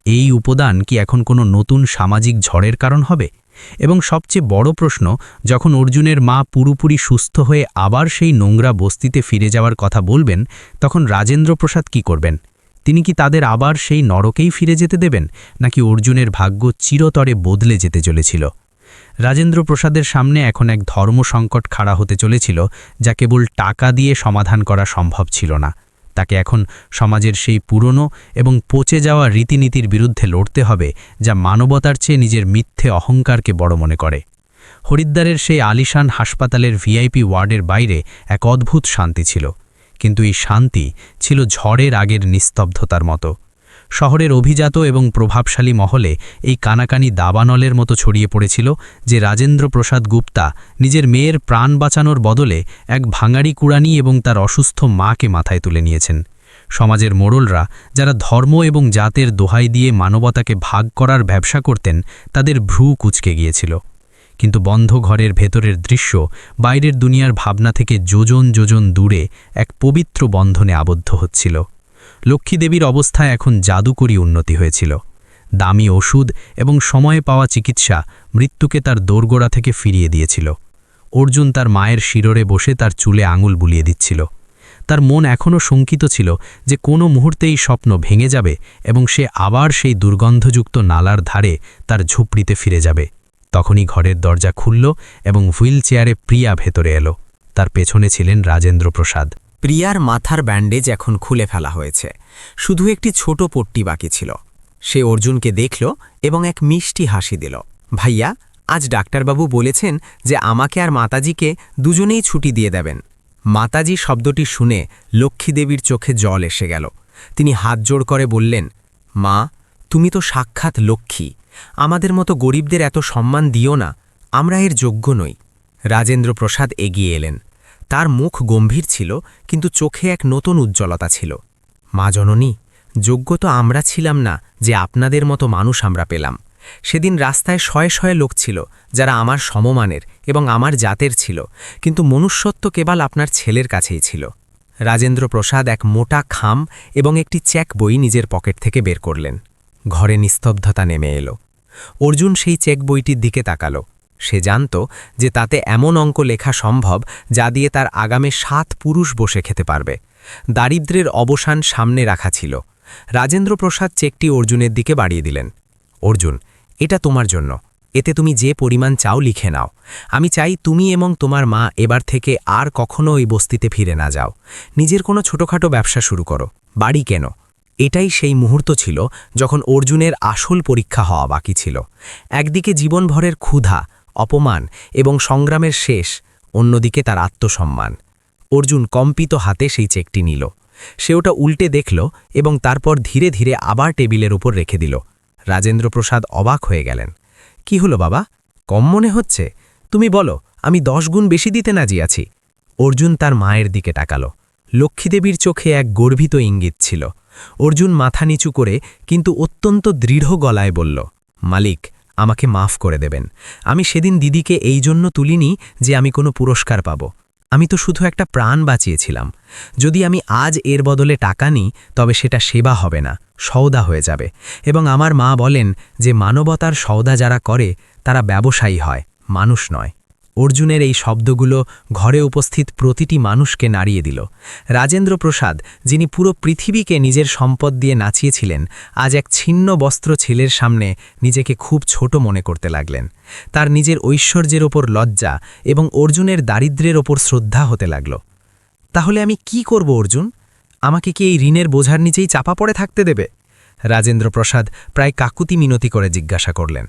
এই উপাদান কি এখন কোনো নতুন সামাজিক ঝড়ের কারণ হবে? এবং সবচেয়ে বড় প্রশ্ন, যখন অর্জুনের মা পুরোপুরি সুস্থ হয়ে আবার সেই নোংরা বস্তিতে ফিরে যাওয়ার কথা বলবেন, তখন রাজেন্দ্র প্রসাদ কি করবেন? তিনি কি তাদের আবার সেই নরকেই ফিরে যেতে দেবেন, নাকি অর্জুনের ভাগ্য চিরতরে বদলে যেতে চলেছিল? রাজেন্দ্র প্রসাদের সামনে এখন এক ধর্মসংকট খাড়া হতে চলেছিল, যা কেবল টাকা দিয়ে সমাধান করা সম্ভব ছিল না। তাকে এখন সমাজের সেই পুরনো এবং পচে যাওয়া রীতিনীতির বিরুদ্ধে লড়তে হবে, যা মানবতার চেয়ে নিজের মিথ্যে অহংকারকে বড় মনে করে। হরিদ্বারের সেই আলিশান হাসপাতালের ভিআইপি ওয়ার্ডের বাইরে এক অদ্ভুত শান্তি ছিল, কিন্তু এই শান্তি ছিল ঝড়ের আগের নিস্তব্ধতার মতো। শহরের অভিজাত এবং প্রভাবশালী মহলে এই কানাকানি দাবানলের মতো ছড়িয়ে পড়েছিল যে রাজেন্দ্র প্রসাদ গুপ্তা নিজের মেয়ের প্রাণ বাঁচানোর বদলে এক ভাঙাড়ি কুড়ানি এবং তার অসুস্থ মাকে মাথায় তুলে নিয়েছেন। সমাজের মোড়লরা, যারা ধর্ম এবং জাতের দোহাই দিয়ে মানবতাকে ভাগ করার ব্যবসা করতেন, তাদের ভ্রু কুঁচকে গিয়েছিল। কিন্তু বন্ধ ঘরের ভেতরের দৃশ্য বাইরের দুনিয়ার ভাবনা থেকে যোজন যোজন দূরে এক পবিত্র বন্ধনে আবদ্ধ হচ্ছিল। লক্ষ্মীদেবীর অবস্থায় এখন জাদুকরী উন্নতি হয়েছিল। দামি ওষুধ এবং সময়ে পাওয়া চিকিৎসা মৃত্যুকে তার দোরগোড়া থেকে ফিরিয়ে দিয়েছিল। অর্জুন তার মায়ের শিররে বসে তার চুলে আঙুল বুলিয়ে দিচ্ছিল। তার মন এখনও শঙ্কিত ছিল যে কোনো মুহূর্তেই স্বপ্ন ভেঙে যাবে এবং সে আবার সেই দুর্গন্ধযুক্ত নালার ধারে তার ঝুপড়িতে ফিরে যাবে। তখনই ঘরের দরজা খুলল এবং হুইল চেয়ারে প্রিয়া ভেতরে এলো। তার পেছনে ছিলেন রাজেন্দ্র প্রসাদ। প্রিয়ার মাথার ব্যান্ডেজ এখন খুলে ফেলা হয়েছে, শুধু একটি ছোট পট্টি বাকি ছিল। সে অর্জুনকে দেখল এবং এক মিষ্টি হাসি দিল। ভাইয়া, আজ ডাক্তারবাবু বলেছেন যে আমাকে আর মাতাজিকে দুজনেই ছুটি দিয়ে দেবেন। মাতাজি শব্দটি শুনে লক্ষ্মীদেবীর চোখে জল এসে গেল। তিনি হাত জোড় করে বললেন, মা, তুমি তো সাক্ষাৎ লক্ষ্মী, আমাদের মতো গরিবদের এত সম্মান দিও না, আমরা এর যোগ্য নই। রাজেন্দ্র প্রসাদ এগিয়ে এলেন। তার মুখ গম্ভীর ছিল, কিন্তু চোখে এক নতুন উজ্জ্বলতা ছিল। মা জননী, যোগ্য তো আমরা ছিলাম না যে আপনাদের মতো মানুষ আমরা পেলাম। সেদিন রাস্তায় শয়ে শয়ে লোক ছিল যারা আমার সমমানের এবং আমার জাতের ছিল, কিন্তু মনুষ্যত্ব কেবল আপনার ছেলের কাছেই ছিল। রাজেন্দ্র প্রসাদ এক মোটা খাম এবং একটি চেক বই নিজের পকেট থেকে বের করলেন। ঘরে নিস্তব্ধতা নেমে এলো। অর্জুন সেই চেক বইটির দিকে তাকাল। সে জানত যে তাতে এমন অঙ্ক লেখা সম্ভব যা দিয়ে তার আগামে 7 পুরুষ বসে খেতে পারবে। দারিদ্র্যের অবসান সামনে রাখা ছিল। রাজেন্দ্র প্রসাদ চেকটি অর্জুনের দিকে বাড়িয়ে দিলেন। অর্জুন, এটা তোমার জন্য, এতে তুমি যে পরিমাণ চাও লিখে নাও। আমি চাই তুমি এবং তোমার মা এবার থেকে আর কখনো ওই বস্তিতে ফিরে না যাও। নিজের কোনো ছোটখাটো ব্যবসা শুরু করো, বাড়ি কেন। এটাই সেই মুহূর্ত ছিল যখন অর্জুনের আসল পরীক্ষা হওয়া বাকি ছিল। একদিকে জীবনভরের ক্ষুধা, অপমান এবং সংগ্রামের শেষ, অন্যদিকে তার আত্মসম্মান। অর্জুন কম্পিত হাতে সেই চেকটি নিল। সে ওটা উল্টে দেখল এবং তারপর ধীরে ধীরে আবার টেবিলের উপর রেখে দিল। রাজেন্দ্র প্রসাদ অবাক হয়ে গেলেন। কি হলো বাবা, কম মনে হচ্ছে? তুমি বলো, আমি 10 গুণ বেশি দিতে রাজি আছি। অর্জুন তার মায়ের দিকে তাকাল। লক্ষ্মীদেবীর চোখে এক গর্বিত ইঙ্গিত ছিল। অর্জুন মাথা নিচু করে কিন্তু অত্যন্ত দৃঢ় গলায় বলল, মালিক, আমাকে মাফ করে দেবেন। আমি সেদিন দিদিকে এই জন্য তুলিনি যে আমি কোনো পুরস্কার পাব। আমি তো শুধু একটা প্রাণ বাঁচিয়েছিলাম। যদি আমি আজ এর বদলে টাকা নিই, তবে সেটা সেবা হবে না, সওদা হয়ে যাবে। এবং আমার মা বলেন যে মানবতার সওদা যারা করে তারা ব্যবসায়ী হয়, মানুষ নয়। অর্জুনের এই শব্দগুলো ঘরে উপস্থিত প্রতিটি মানুষকে নাড়িয়ে দিল। রাজেন্দ্র প্রসাদ, যিনি পুরো পৃথিবীকে নিজের সম্পদ দিয়ে নাচিয়েছিলেন, আজ এক ছিন্ন বস্ত্র ছেলের সামনে নিজেকে খুব ছোট মনে করতে লাগলেন। তার নিজের ঐশ্বর্যের ওপর লজ্জা এবং অর্জুনের দারিদ্র্যের ওপর শ্রদ্ধা হতে লাগল। তাহলে আমি কি করব অর্জুন? আমাকে কি এই ঋণের বোঝার নিচেই চাপা পড়ে থাকতে দেবে? রাজেন্দ্র প্রসাদ প্রায় কাকুতি মিনতি করে জিজ্ঞাসা করলেন।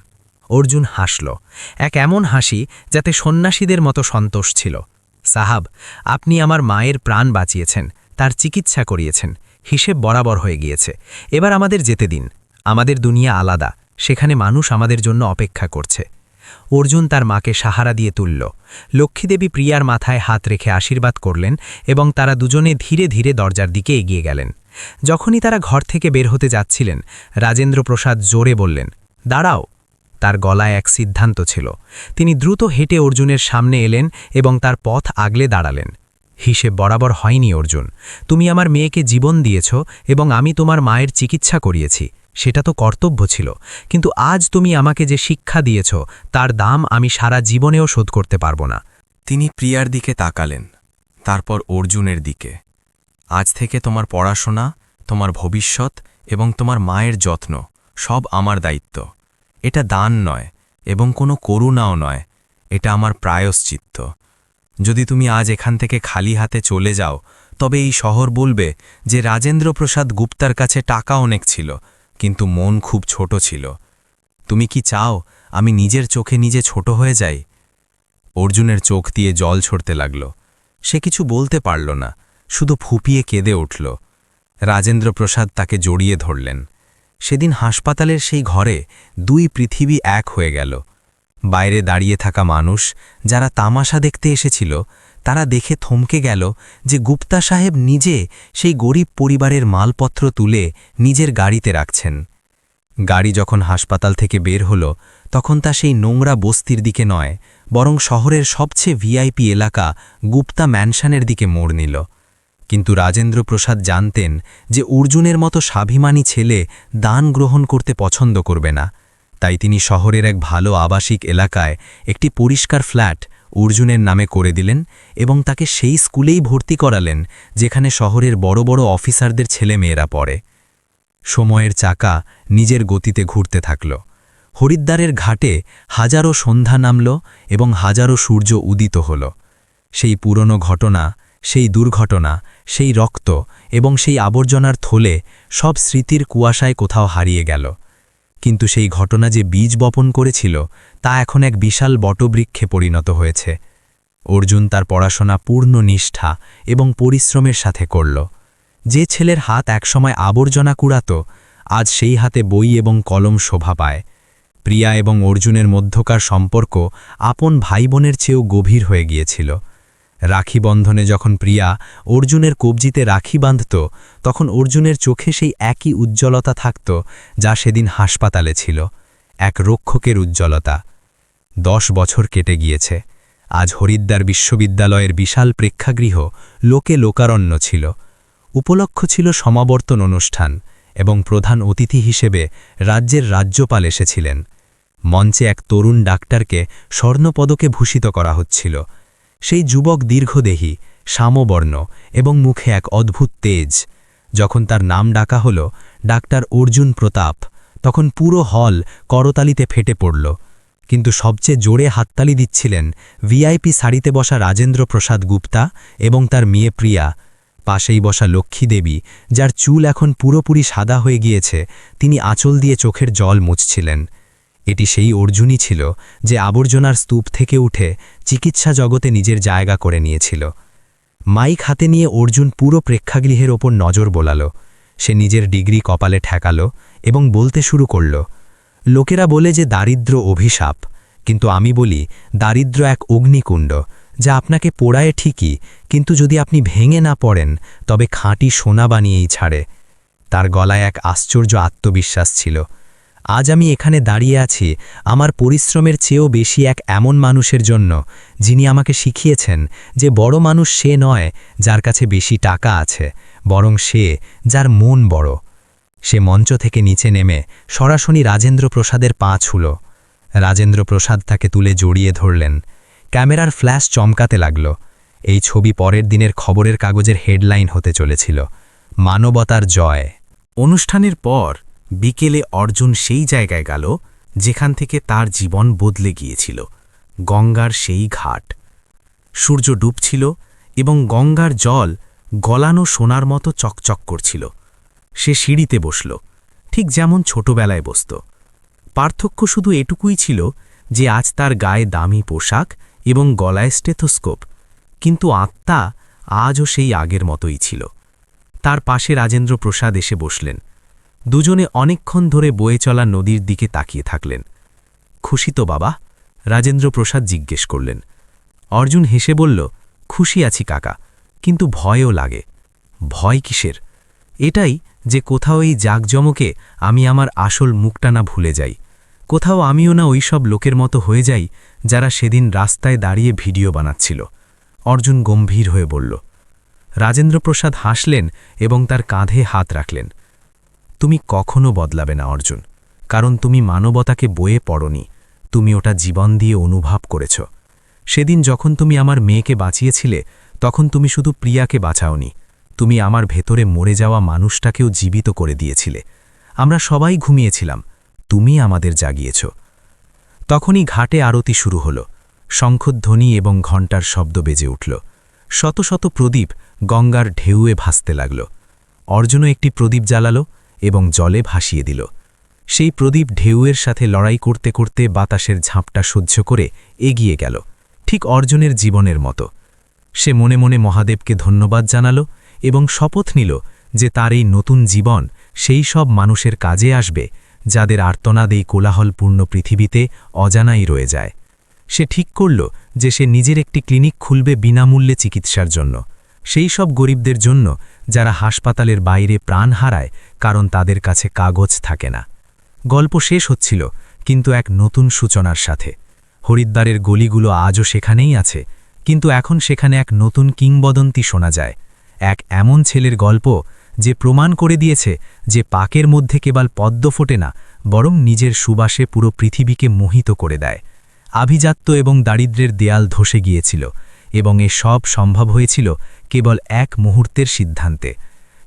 অর্জুন হাসল, এক এমন হাসি যাতে সন্ন্যাসীদের মতো সন্তোষ ছিল। সাহাব, আপনি আমার মায়ের প্রাণ বাঁচিয়েছেন, তার চিকিৎসা করিয়েছেন, হিসেব বরাবর হয়ে গিয়েছে। এবার আমাদের যেতে দিন। আমাদের দুনিয়া আলাদা, সেখানে মানুষ আমাদের জন্য অপেক্ষা করছে। অর্জুন তার মাকে সাহারা দিয়ে তুলল। লক্ষ্মীদেবী প্রিয়ার মাথায় হাত রেখে আশীর্বাদ করলেন এবং তারা দুজনে ধীরে ধীরে দরজার দিকে এগিয়ে গেলেন। যখনই তারা ঘর থেকে বের হতে যাচ্ছিলেন, রাজেন্দ্র প্রসাদ জোরে বললেন, দাঁড়াও। তার গলায় এক সিদ্ধান্ত ছিল। তিনি দ্রুত হেঁটে অর্জুনের সামনে এলেন এবং তার পথ আগলে দাঁড়ালেন। হিসেব বরাবর হয়নি অর্জুন, তুমি আমার মেয়েকে জীবন দিয়েছ এবং আমি তোমার মায়ের চিকিৎসা করিয়েছি, সেটা তো কর্তব্য ছিল, কিন্তু আজ তুমি আমাকে যে শিক্ষা দিয়েছ তার দাম আমি সারা জীবনেও শোধ করতে পারবো না। তিনি প্রিয়ার দিকে তাকালেন, তারপর অর্জুনের দিকে। আজ থেকে তোমার পড়াশোনা, তোমার ভবিষ্যৎ এবং তোমার মায়ের যত্ন সব আমার দায়িত্ব। এটা দান নয় এবং কোনো করুণাও নয়, এটা আমার প্রায়শ্চিত্ত। যদি তুমি আজ এখান থেকে খালি হাতে চলে যাও, তবে এই শহর বলবে যে রাজেন্দ্র প্রসাদ গুপ্তার কাছে টাকা অনেক ছিল, কিন্তু মন খুব ছোট ছিল। তুমি কি চাও আমি নিজের চোখে নিজে ছোট হয়ে যাই? অর্জুনের চোখ দিয়ে জল ছড়তে লাগল। সে কিছু বলতে পারল না, শুধু ফুপিয়ে কেঁদে উঠল। রাজেন্দ্র প্রসাদ তাকে জড়িয়ে ধরলেন। সেদিন হাসপাতালের সেই ঘরে দুই পৃথিবী এক হয়ে গেল। বাইরে দাঁড়িয়ে থাকা মানুষ, যারা তামাশা দেখতে এসেছিল, তারা দেখে থমকে গেল যে গুপ্তা সাহেব নিজে সেই গরিব পরিবারের মালপত্র তুলে নিজের গাড়িতে রাখছেন। গাড়ি যখন হাসপাতাল থেকে বের হল, তখন তা সেই নোংরা বস্তির দিকে নয়, বরং শহরের সবচেয়ে ভিআইপি এলাকা গুপ্তা ম্যানশনের দিকে মোড় নিল। কিন্তু রাজেন্দ্র প্রসাদ জানতেন যে অর্জুনের মতো স্বাভিমানী ছেলে দান গ্রহণ করতে পছন্দ করবে না। তাই তিনি শহরের এক ভালো আবাসিক এলাকায় একটি পরিষ্কার ফ্ল্যাট অর্জুনের নামে করে দিলেন এবং তাকে সেই স্কুলেই ভর্তি করালেন যেখানে শহরের বড় বড় অফিসারদের ছেলেমেয়েরা পড়ে। সময়ের চাকা নিজের গতিতে ঘুরতে থাকল। হরিদ্বারের ঘাটে হাজারো সন্ধ্যা নামল এবং হাজারো সূর্য উদিত হল। সেই পুরনো ঘটনা, সেই দুর্ঘটনা, সেই রক্ত এবং সেই আবর্জনার থলে সব স্মৃতির কুয়াশায় কোথাও হারিয়ে গেল। কিন্তু সেই ঘটনা যে বীজ বপন করেছিল, তা এখন এক বিশাল বটবৃক্ষে পরিণত হয়েছে। অর্জুন তার পড়াশোনা পূর্ণ নিষ্ঠা এবং পরিশ্রমের সাথে করল। যে ছেলের হাত একসময় আবর্জনা কুড়াত, আজ সেই হাতে বই এবং কলম শোভা পায়। প্রিয়া এবং অর্জুনের মধ্যকার সম্পর্ক আপন ভাই বোনের চেয়েও গভীর হয়ে গিয়েছিল। রাখি বন্ধনে যখন প্রিয়া অর্জুনের কবজিতে রাখি বাঁধত, তখন অর্জুনের চোখে সেই একই উজ্জ্বলতা থাকত যা সেদিন হাসপাতালে ছিল, এক রক্ষকের উজ্জ্বলতা। 10 বছর কেটে গিয়েছে। আজ হরিদ্বার বিশ্ববিদ্যালয়ের বিশাল প্রেক্ষাগৃহ লোকে লোকারণ্য ছিল। উপলক্ষ ছিল সমাবর্তন অনুষ্ঠান এবং প্রধান অতিথি হিসেবে রাজ্যের রাজ্যপাল এসেছিলেন। মঞ্চে এক তরুণ ডাক্তারকে স্বর্ণপদকে ভূষিত করা হচ্ছিল। সেই যুবক দীর্ঘদেহী, শ্যামবর্ণ এবং মুখে এক অদ্ভুত তেজ। যখন তার নাম ডাকা হল ডাক্তার অর্জুন প্রতাপ, তখন পুরো হল করতালিতে ফেটে পড়ল। কিন্তু সবচেয়ে জোরে হাততালি দিচ্ছিলেন ভিআইপি সারিতে বসা রাজেন্দ্র প্রসাদ গুপ্তা এবং তার মেয়ে প্রিয়া। পাশেই বসা লক্ষ্মী দেবী, যার চুল এখন পুরোপুরি সাদা হয়ে গিয়েছে, তিনি আঁচল দিয়ে চোখের জল মুছছিলেন। এটি সেই অর্জুনই ছিল যে আবর্জনার স্তূপ থেকে উঠে চিকিৎসা জগতে নিজের জায়গা করে নিয়েছিল। মাইক হাতে নিয়ে অর্জুন পুরো প্রেক্ষাগৃহের ওপর নজর বোলাল। সে নিজের ডিগ্রি কপালে ঠেকাল এবং বলতে শুরু করল, লোকেরা বলে যে দারিদ্র্য অভিশাপ, কিন্তু আমি বলি দারিদ্র্য এক অগ্নিকুণ্ড, যা আপনাকে পোড়ায় ঠিকই, কিন্তু যদি আপনি ভেঙে না পড়েন তবে খাঁটি সোনা বানিয়েই ছাড়ে। তার গলায় এক আশ্চর্য আত্মবিশ্বাস ছিল। আজ আমি এখানে দাঁড়িয়ে আছি আমার পরিশ্রমের চেয়েও বেশি এক এমন মানুষের জন্য, যিনি আমাকে শিখিয়েছেন যে বড় মানুষ সে নয় যার কাছে বেশি টাকা আছে, বরং সে যার মন বড়। সে মঞ্চ থেকে নিচে নেমে সরাসরি রাজেন্দ্র প্রসাদের পা ছুঁল। রাজেন্দ্র প্রসাদ তাকে তুলে জড়িয়ে ধরলেন। ক্যামেরার ফ্ল্যাশ চমকাতে লাগল। এই ছবি পরের দিনের খবরের কাগজের হেডলাইন হতে চলেছিল, মানবতার জয়। অনুষ্ঠানের পর বিকেলে অর্জুন সেই জায়গায় গেল যেখান থেকে তার জীবন বদলে গিয়েছিল, গঙ্গার সেই ঘাট। সূর্য ডুবছিল এবং গঙ্গার জল গলানো সোনার মতো চকচক করছিল। সে সিঁড়িতে বসল, ঠিক যেমন ছোটবেলায় বসত। পার্থক্য শুধু এটুকুই ছিল যে আজ তার গায়ে দামি পোশাক এবং গলায় স্টেথোস্কোপ, কিন্তু আত্মা আজও সেই আগের মতোই ছিল। তার পাশে রাজেন্দ্র প্রসাদ এসে বসলেন। দুজনে অনেকক্ষণ ধরে বয়ে চলা নদীর দিকে তাকিয়ে থাকলেন। খুশি তো বাবা? রাজেন্দ্র প্রসাদ জিজ্ঞেস করলেন। অর্জুন হেসে বলল, খুশি আছি কাকা, কিন্তু ভয়ও লাগে। ভয় কিসের? এটাই যে কোথাও এই জাঁকজমকে আমি আমার আসল মুখটা না ভুলে যাই, কোথাও আমিও না ওই সব লোকের মতো হয়ে যাই যারা সেদিন রাস্তায় দাঁড়িয়ে ভিডিও বানাচ্ছিল। অর্জুন গম্ভীর হয়ে বলল। রাজেন্দ্রপ্রসাদ হাসলেন এবং তার কাঁধে হাত রাখলেন। তুমি কখনো বদলাবে না অর্জুন, কারণ তুমি মানবতাকে বয়ে পড়নি, তুমি ওটা জীবন দিয়ে অনুভব করেছ। সেদিন যখন তুমি আমার মেয়েকে বাঁচিয়েছিলে তখন তুমি শুধু প্রিয়াকে বাঁচাওনি, তুমি আমার ভেতরে মরে যাওয়া মানুষটাকেও জীবিত করে দিয়েছিলে। আমরা সবাই ঘুমিয়েছিলাম, তুমি আমাদের জাগিয়েছ। তখনই ঘাটে আরতি শুরু হল। শঙ্খধ্বনি এবং ঘণ্টার শব্দ বেজে উঠল। শত শত প্রদীপ গঙ্গার ঢেউয়ে ভাসতে লাগল। অর্জুনও একটি প্রদীপ জ্বালাল এবং জলে ভাসিয়ে দিল। সেই প্রদীপ ঢেউয়ের সাথে লড়াই করতে করতে বাতাসের ঝাঁপটা সহ্য করে এগিয়ে গেল, ঠিক অর্জুনের জীবনের মতো। সে মনে মনে মহাদেবকে ধন্যবাদ জানাল এবং শপথ নিল যে তার এই নতুন জীবন সেই সব মানুষের কাজে আসবে যাদের আর্তনাদ এই কোলাহলপূর্ণ পৃথিবীতে অজানাই রয়ে যায়। সে ঠিক করল যে সে নিজের একটি ক্লিনিক খুলবে বিনামূল্যে চিকিৎসার জন্য, সেই সব গরিবদের জন্য যারা হাসপাতালের বাইরে প্রাণ হারায় কারণ তাদের কাছে কাগজ থাকে না। গল্প শেষ হচ্ছিল, কিন্তু এক নতুন সূচনার সাথে। হরিদ্বারের গলিগুলো আজও সেখানেই আছে, কিন্তু এখন সেখানে এক নতুন কিংবদন্তি শোনা যায়। এক এমন ছেলের গল্প যে প্রমাণ করে দিয়েছে যে পাকের মধ্যে কেবল পদ্ম ফোটে না, বরং নিজের সুবাসে পুরো পৃথিবীকে মোহিত করে দেয়। আভিজাত্য এবং দারিদ্র্যের দেয়াল ধসে গিয়েছিল এবং এ সব সম্ভব হয়েছিল কেবল এক মুহূর্তের সিদ্ধান্তে।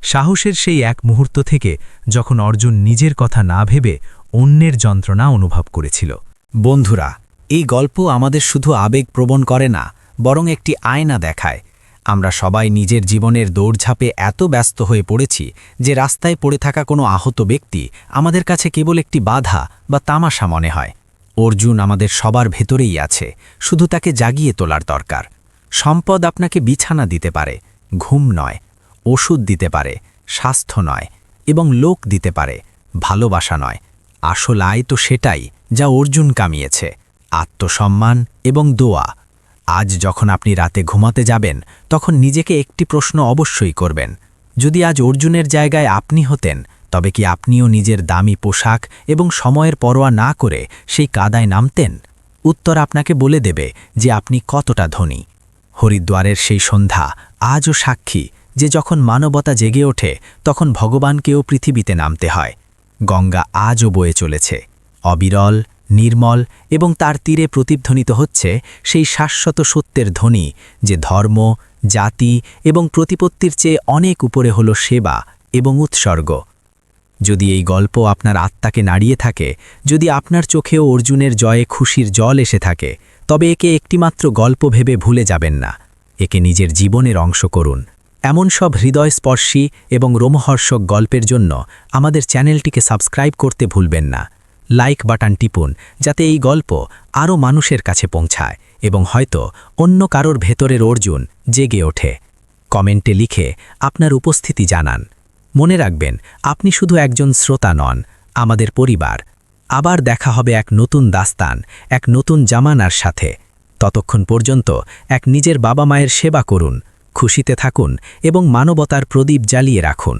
সাহসের সেই এক মুহূর্ত থেকে যখন অর্জুন নিজের কথা না ভেবে অন্যের যন্ত্রণা অনুভব করেছিল। বন্ধুরা, এই গল্প আমাদের শুধু আবেগপ্রবণ করে না, বরং একটি আয়না দেখায়। আমরা সবাই নিজের জীবনের দৌড়ঝাঁপে এত ব্যস্ত হয়ে পড়েছি যে রাস্তায় পড়ে থাকা কোনো আহত ব্যক্তি আমাদের কাছে কেবল একটি বাধা বা তামাশা মনে হয়। অর্জুন আমাদের সবার ভেতরেই আছে, শুধু তাকে জাগিয়ে তোলার দরকার। সম্পদ আপনাকে বিছানা দিতে পারে, ঘুম নয়। ওষুধ দিতে পারে, স্বাস্থ্য নয়। এবং লোক দিতে পারে, ভালোবাসা নয়। আসল আয় তো সেটাই যা অর্জুন কামিয়েছে, আত্মসম্মান এবং দোয়া। আজ যখন আপনি রাতে ঘুমাতে যাবেন তখন নিজেকে একটি প্রশ্ন অবশ্যই করবেন, যদি আজ অর্জুনের জায়গায় আপনি হতেন তবে কি আপনিও নিজের দামি পোশাক এবং সময়ের পরোয়া না করে সেই কাদায় নামতেন? উত্তর আপনাকে বলে দেবে যে আপনি কতটা ধনী। হরিদ্বারের সেই সন্ধ্যা আজও সাক্ষী যে যখন মানবতা জেগে ওঠে তখন ভগবানকেও পৃথিবীতে নামতে হয়। গঙ্গা আজও বয়ে চলেছে, অবিরল, নির্মল, এবং তার তীরে প্রতিধ্বনিত হচ্ছে সেই শাশ্বত সত্যের ধ্বনি যে ধর্ম, জাতি এবং প্রতিপত্তির চেয়ে অনেক উপরে হল সেবা এবং উৎসর্গ। যদি এই গল্প আপনার আত্মাকে নাড়িয়ে থাকে, যদি আপনার চোখেও অর্জুনের জয়ে খুশির জল এসে থাকে, তবে একে একটিমাত্র গল্প ভেবে ভুলে যাবেন না, একে নিজের জীবনের অংশ করুন। এমন সব হৃদয়স্পর্শী এবং রোমহর্ষক গল্পের জন্য আমাদের চ্যানেলটিকে সাবস্ক্রাইব করতে ভুলবেন না। লাইক বাটন টিপুন যাতে এই গল্প আরও মানুষের কাছে পৌঁছায় এবং হয়তো অন্য কারোর ভেতরের অর্জুন জেগে ওঠে। কমেন্টে লিখে আপনার উপস্থিতি জানান। মনে রাখবেন, আপনি শুধু একজন শ্রোতা নন, আমাদের পরিবার। আবার দেখা হবে এক নতুন দাস্তান, এক নতুন জামানার সাথে। ততক্ষণ পর্যন্ত এক নিজের বাবা মায়ের সেবা করুন, খুশিতে থাকুন এবং মানবতার প্রদীপ জ্বালিয়ে রাখুন।